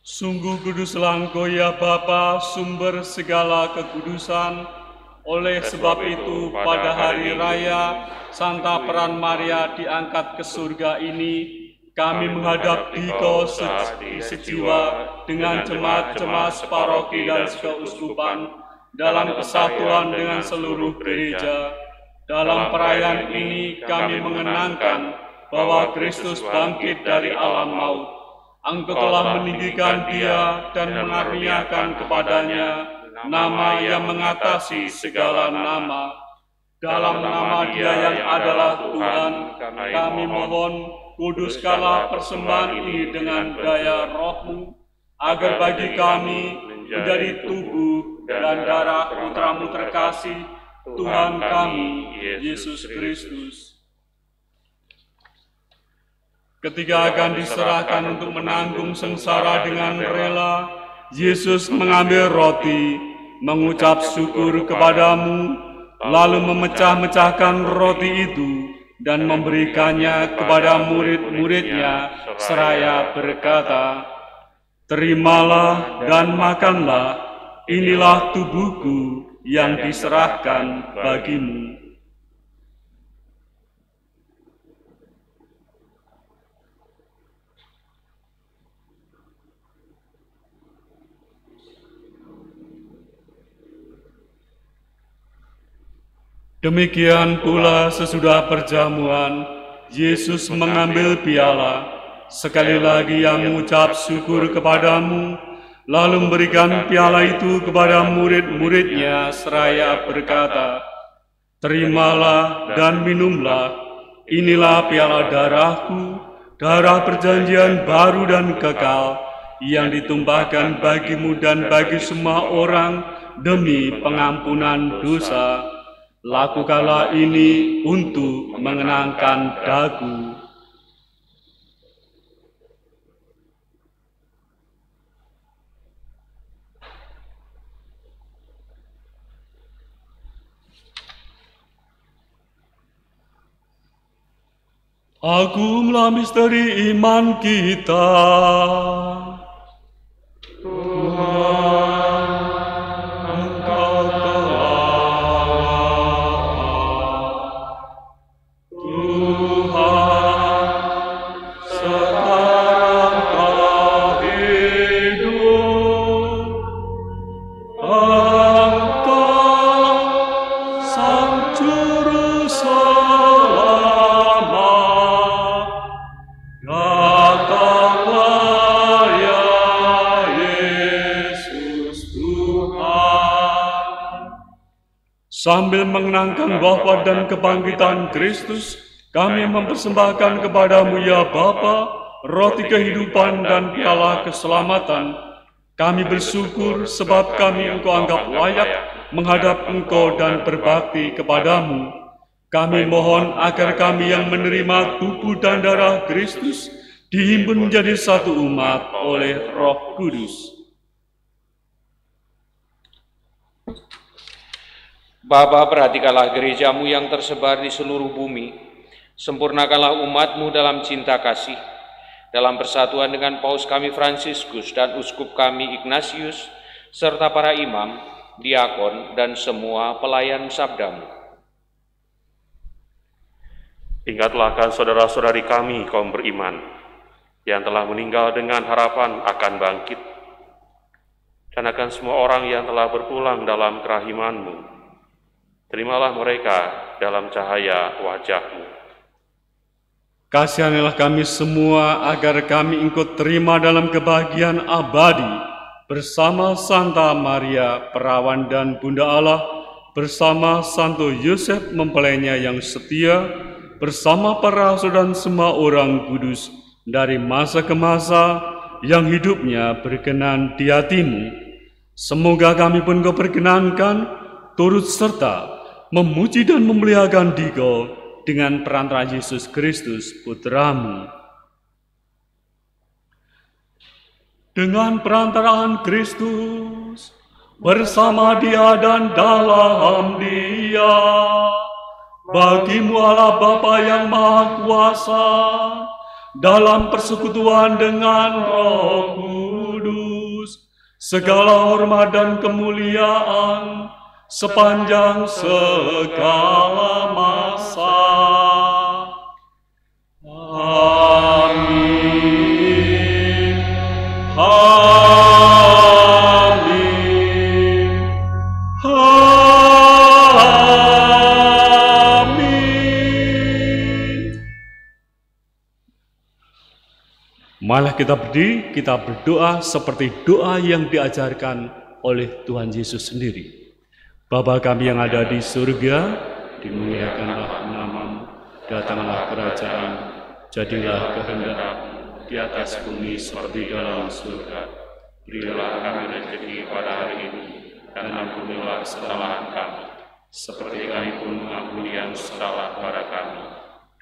Sungguh kuduslah Engkau ya Bapa, sumber segala kekudusan. Oleh sebab itu, pada hari raya Santa Peran Maria diangkat ke surga ini, kami menghadap Dikau sejiwa dengan jemaat-jemaat paroki dan keuskupan dalam kesatuan dengan seluruh gereja. Dalam perayaan ini kami mengenangkan bahwa Kristus bangkit dari alam maut. Engkau telah meninggikan Dia dan mengaruniakan kepadanya nama yang mengatasi segala nama. Dalam nama Dia yang adalah Tuhan, kami mohon, kuduskanlah persembahan ini dengan daya Roh-Mu, agar bagi kami menjadi tubuh dan darah Putra-Mu terkasih, Tuhan kami, Yesus Kristus. Ketika akan diserahkan untuk menanggung sengsara dengan rela, Yesus mengambil roti, mengucap syukur kepadamu, lalu memecah-mecahkan roti itu dan memberikannya kepada murid-muridnya seraya berkata, "Terimalah dan makanlah, inilah tubuhku yang diserahkan bagimu." Demikian pula sesudah perjamuan, Yesus mengambil piala, sekali lagi Ia mengucap syukur kepadamu, lalu memberikan piala itu kepada murid-muridnya seraya berkata, "Terimalah dan minumlah, inilah piala darahku, darah perjanjian baru dan kekal, yang ditumpahkan bagimu dan bagi semua orang demi pengampunan dosa. Lakukanlah ini untuk mengenangkan daku." Agunglah misteri iman kita. Datanglah ya Sambil mengenangkan wafat dan kebangkitan Kristus, kami mempersembahkan kepadamu ya Bapa, roti kehidupan dan piala keselamatan. Kami bersyukur sebab kami Engkau anggap layak menghadap Engkau dan berbakti kepadamu. Kami mohon agar kami yang menerima tubuh dan darah Kristus dihimpun menjadi satu umat oleh Roh Kudus. Bapa, perhatikanlah gerejamu yang tersebar di seluruh bumi. Sempurnakanlah umatmu dalam cinta kasih. Dalam persatuan dengan Paus kami Fransiskus dan Uskup kami Ignatius, serta para imam, diakon, dan semua pelayan sabdamu. Ingatlah akan saudara-saudari kami kaum beriman, yang telah meninggal dengan harapan akan bangkit, dan akan semua orang yang telah berpulang dalam kerahiman-Mu. Terimalah mereka dalam cahaya wajah-Mu. Kasihanilah kami semua agar kami Engkau terima dalam kebahagiaan abadi bersama Santa Maria Perawan dan Bunda Allah, bersama Santo Yosef mempelainya yang setia, bersama para rasul dan semua orang kudus dari masa ke masa yang hidupnya berkenan di hati-Mu. Semoga kami pun Kau perkenankan turut serta memuji dan memuliakan Dikau dengan perantara Yesus Kristus Putra-Mu. Dengan perantaraan Kristus, bersama Dia dan dalam Dia, bagi-Mu Allah Bapa yang Maha Kuasa, dalam persekutuan dengan Roh Kudus, segala hormat dan kemuliaan sepanjang segala masa. Amin. Amin. Amin. Malah kita berdiri, kita berdoa seperti doa yang diajarkan oleh Tuhan Yesus sendiri. Bapa kami yang ada di surga, dimuliakanlah nama-Mu, datanglah kerajaan, jadilah kehendak-Mu di atas bumi seperti dalam surga. Berilah kami rezeki pada hari ini, dan ampunilah kesalahan kami, seperti kami pun mengampuni yang salah pada kami.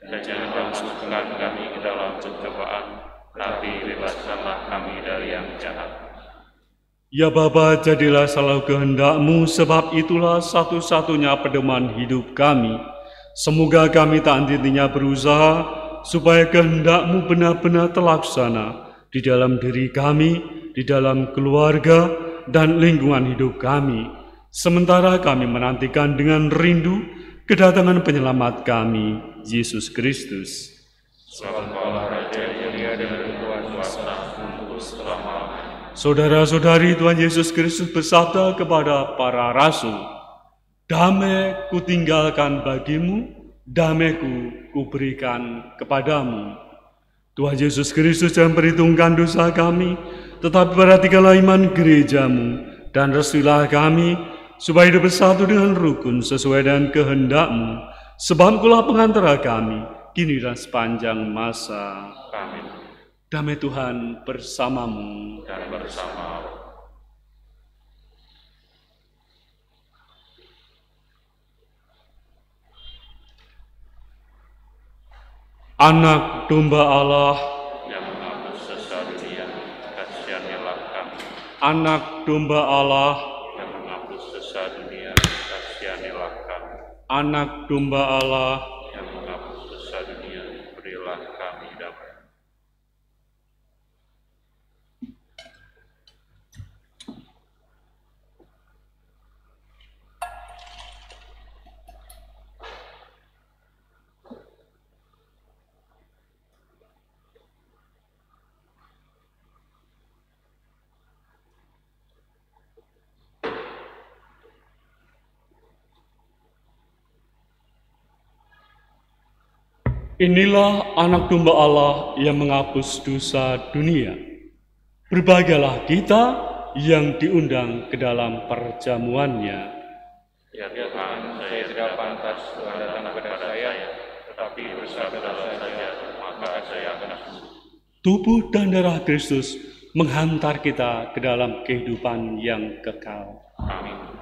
Dan jangan masukkan kami ke dalam pencobaan, tapi bebaskanlah kami dari yang jahat. Ya Bapa, jadilah selalu kehendak-Mu, sebab itulah satu-satunya pedoman hidup kami. Semoga kami tak henti-hentinya berusaha, supaya kehendak-Mu benar-benar terlaksana di dalam diri kami, di dalam keluarga, dan lingkungan hidup kami. Sementara kami menantikan dengan rindu kedatangan penyelamat kami, Yesus Kristus. Selamat Raja yang mulia dan berkuasa untuk selama-lamanya. Saudara-saudari, Tuhan Yesus Kristus bersabda kepada para rasul, "Damai kutinggalkan bagimu, damai-Ku kuberikan kepadamu." Tuhan Yesus Kristus jangan perhitungkan dosa kami, tetapi perhatikanlah iman gereja-Mu, dan restuilah kami, supaya hidup bersatu dengan rukun sesuai dengan kehendak-Mu, sebab Engkaulah pengantara kami, kini dan sepanjang masa. Amin. Damai Tuhan bersamamu dan bersama. Anak domba Allah yang menghapus dosa dunia, kasihanilah kami. Anak domba Allah yang menghapus dosa dunia, kasihanilah kami. Anak domba Allah yang menghapus dosa dunia, berilah kami damai. Inilah anak domba Allah yang menghapus dosa dunia. Berbahagialah kita yang diundang ke dalam perjamuannya. Ya Tuhan, saya tidak pantas Tuhan datang kepada saya, tetapi bersabdalah saja, maka saya akan sembuh. Tubuh dan darah Kristus menghantar kita ke dalam kehidupan yang kekal. Amin.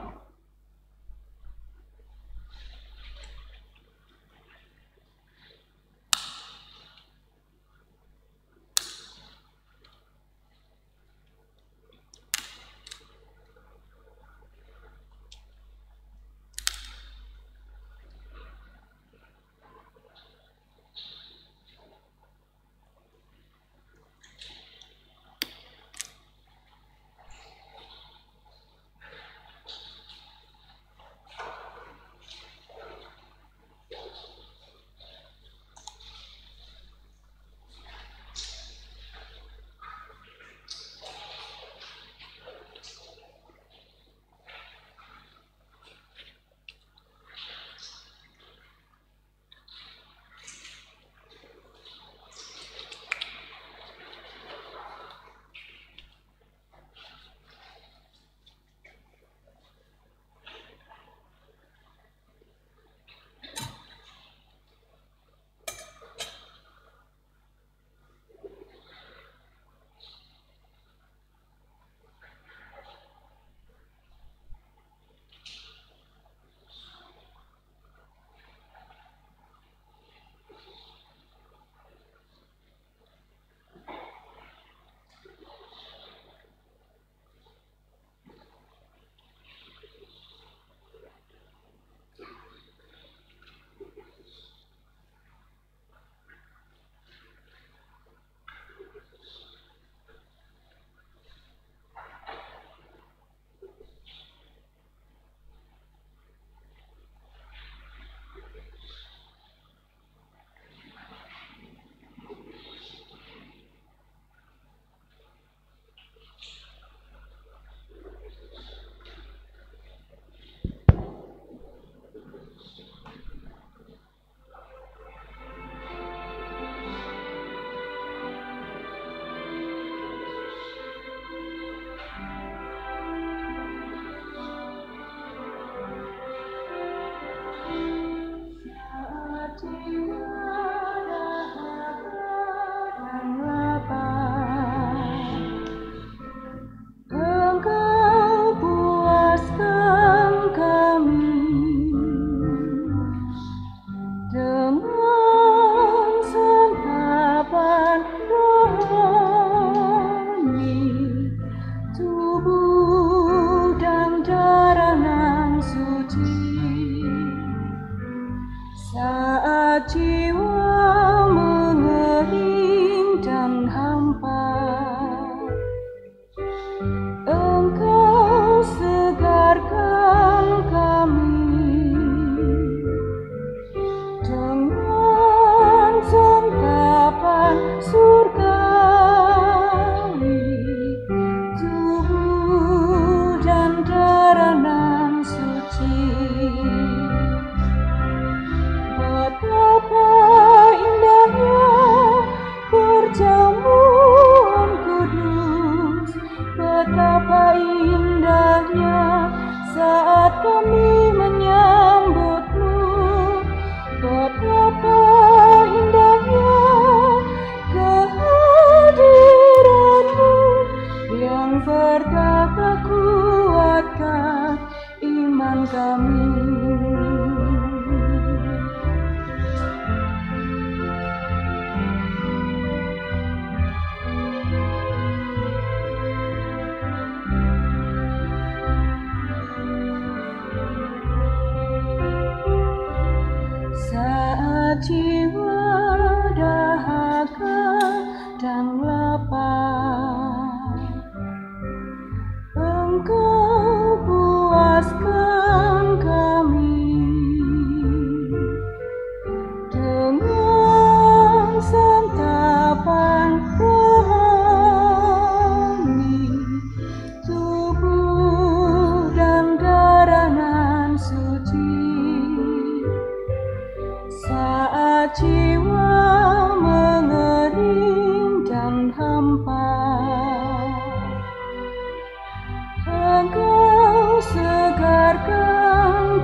Engkau segarkan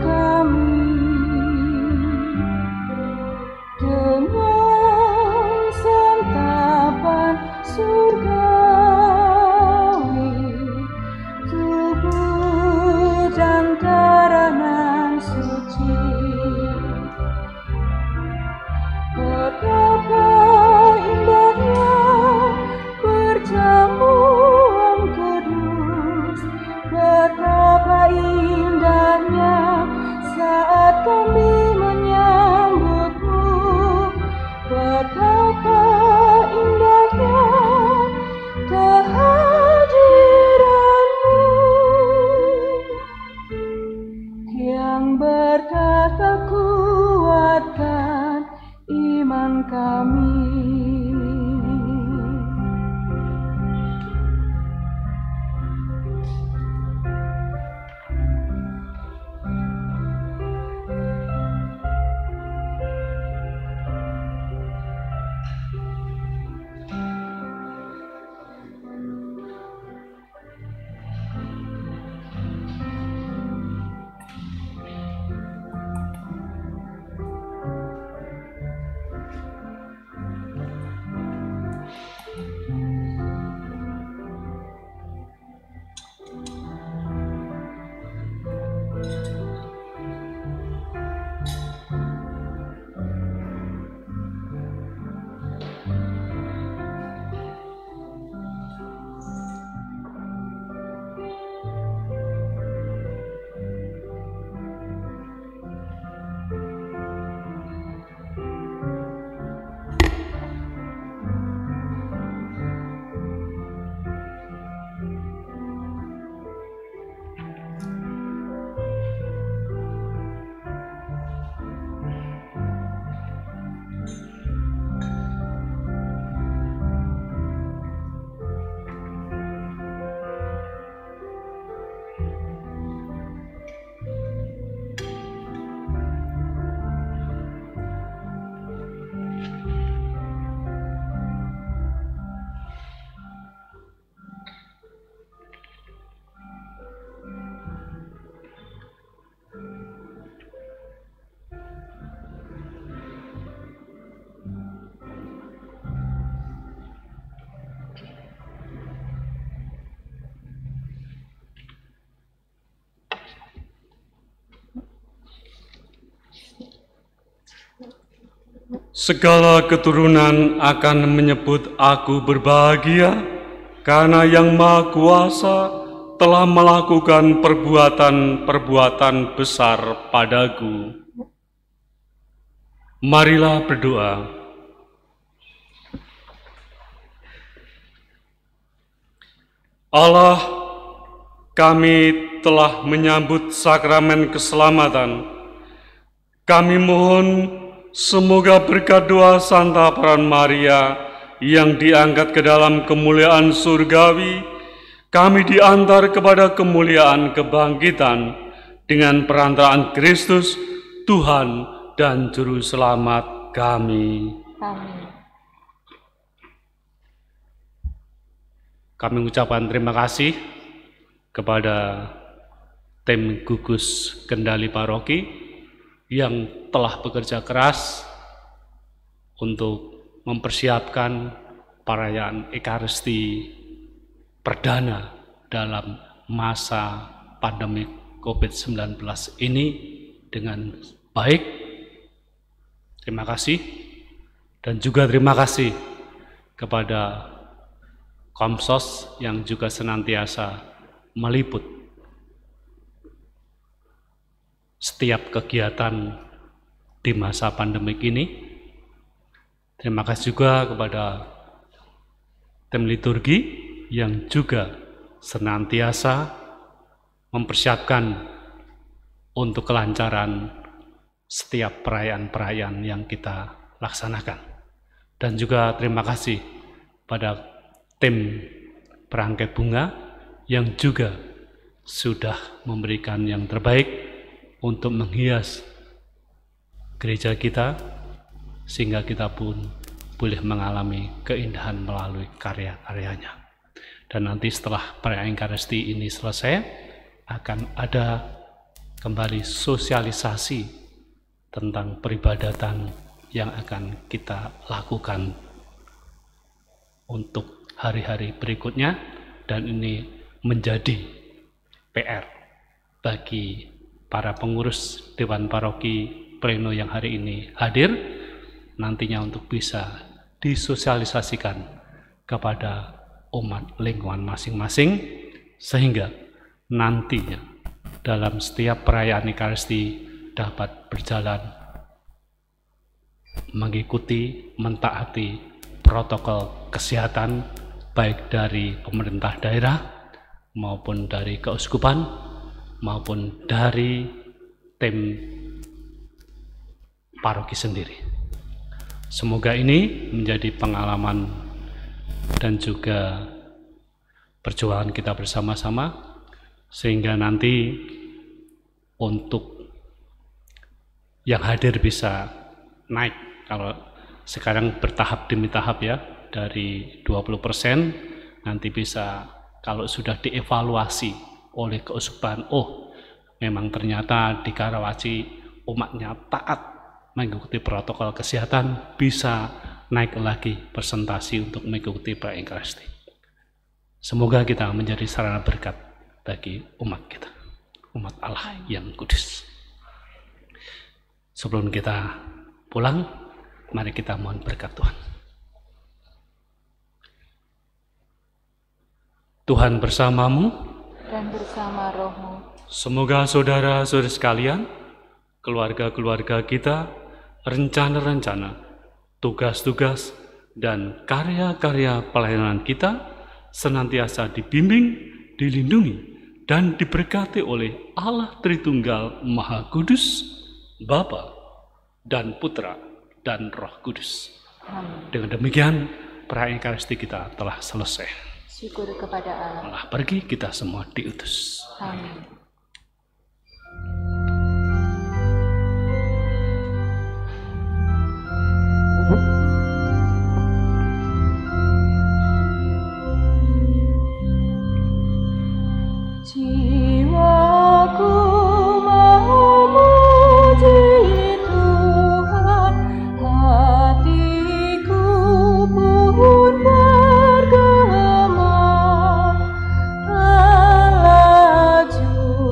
Segala keturunan akan menyebut aku berbahagia, karena Yang Maha Kuasa telah melakukan perbuatan-perbuatan besar padaku. Marilah berdoa. Allah, kami telah menyambut sakramen keselamatan. Kami mohon semoga berkat doa Santa Peran Maria yang diangkat ke dalam kemuliaan surgawi, kami diantar kepada kemuliaan kebangkitan dengan perantaraan Kristus, Tuhan dan Juru Selamat kami. Amin. Kami mengucapkan terima kasih kepada tim gugus kendali paroki yang telah bekerja keras untuk mempersiapkan perayaan Ekaristi perdana dalam masa pandemi COVID-19 ini dengan baik. Terima kasih, dan juga terima kasih kepada Komsos yang juga senantiasa meliput setiap kegiatan di masa pandemik ini. Terima kasih juga kepada tim liturgi yang juga senantiasa mempersiapkan untuk kelancaran setiap perayaan-perayaan yang kita laksanakan. Dan juga terima kasih pada tim perangkai bunga yang juga sudah memberikan yang terbaik untuk menghias gereja kita, sehingga kita pun boleh mengalami keindahan melalui karya-karyanya. Dan nanti setelah perayaan Ekaristi ini selesai, akan ada kembali sosialisasi tentang peribadatan yang akan kita lakukan untuk hari-hari berikutnya, dan ini menjadi PR bagi para pengurus Dewan Paroki Pleno yang hari ini hadir, nantinya untuk bisa disosialisasikan kepada umat lingkungan masing-masing, sehingga nantinya dalam setiap perayaan Ekaristi dapat berjalan mengikuti, mentaati protokol kesehatan baik dari pemerintah daerah maupun dari keuskupan maupun dari tim paroki sendiri. Semoga ini menjadi pengalaman dan juga perjuangan kita bersama-sama, sehingga nanti untuk yang hadir bisa naik. Kalau sekarang bertahap demi tahap ya, dari 20%, nanti bisa kalau sudah dievaluasi oleh keuskupan, oh memang ternyata di Karawaci umatnya taat mengikuti protokol kesehatan, bisa naik lagi presentasi untuk mengikuti perayaan Ekaristi. Semoga kita menjadi sarana berkat bagi umat kita, umat Allah yang kudus. Sebelum kita pulang, mari kita mohon berkat Tuhan. Tuhan bersamamu dan bersama rohmu. Semoga saudara-saudara sekalian, keluarga-keluarga kita, rencana-rencana, tugas-tugas, dan karya-karya pelayanan kita senantiasa dibimbing, dilindungi, dan diberkati oleh Allah Tritunggal Maha Kudus, Bapa dan Putra dan Roh Kudus. Amin. Dengan demikian, perayaan Ekaristi kita telah selesai. Syukur kepada Allah. Malah pergi, kita semua diutus. Amin. Jiwaku mau muji Tuhan, hatiku pun bergema, Allah juru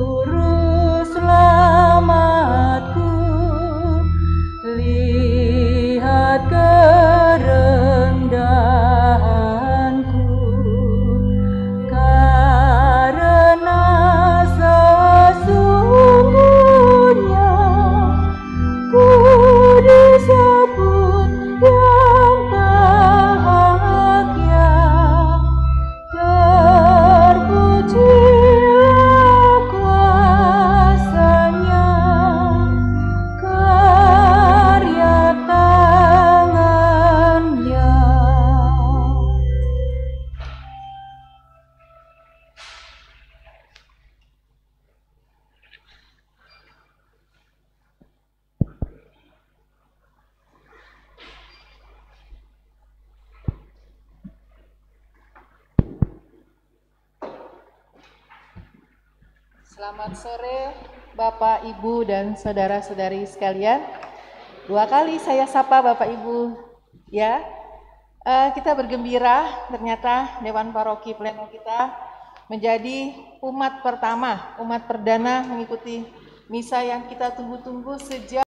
Selamat sore Bapak, Ibu, dan saudara-saudari sekalian. 2 kali saya sapa Bapak Ibu ya. Kita bergembira ternyata Dewan Paroki Pleno kita menjadi umat pertama, umat perdana mengikuti misa yang kita tunggu-tunggu sejak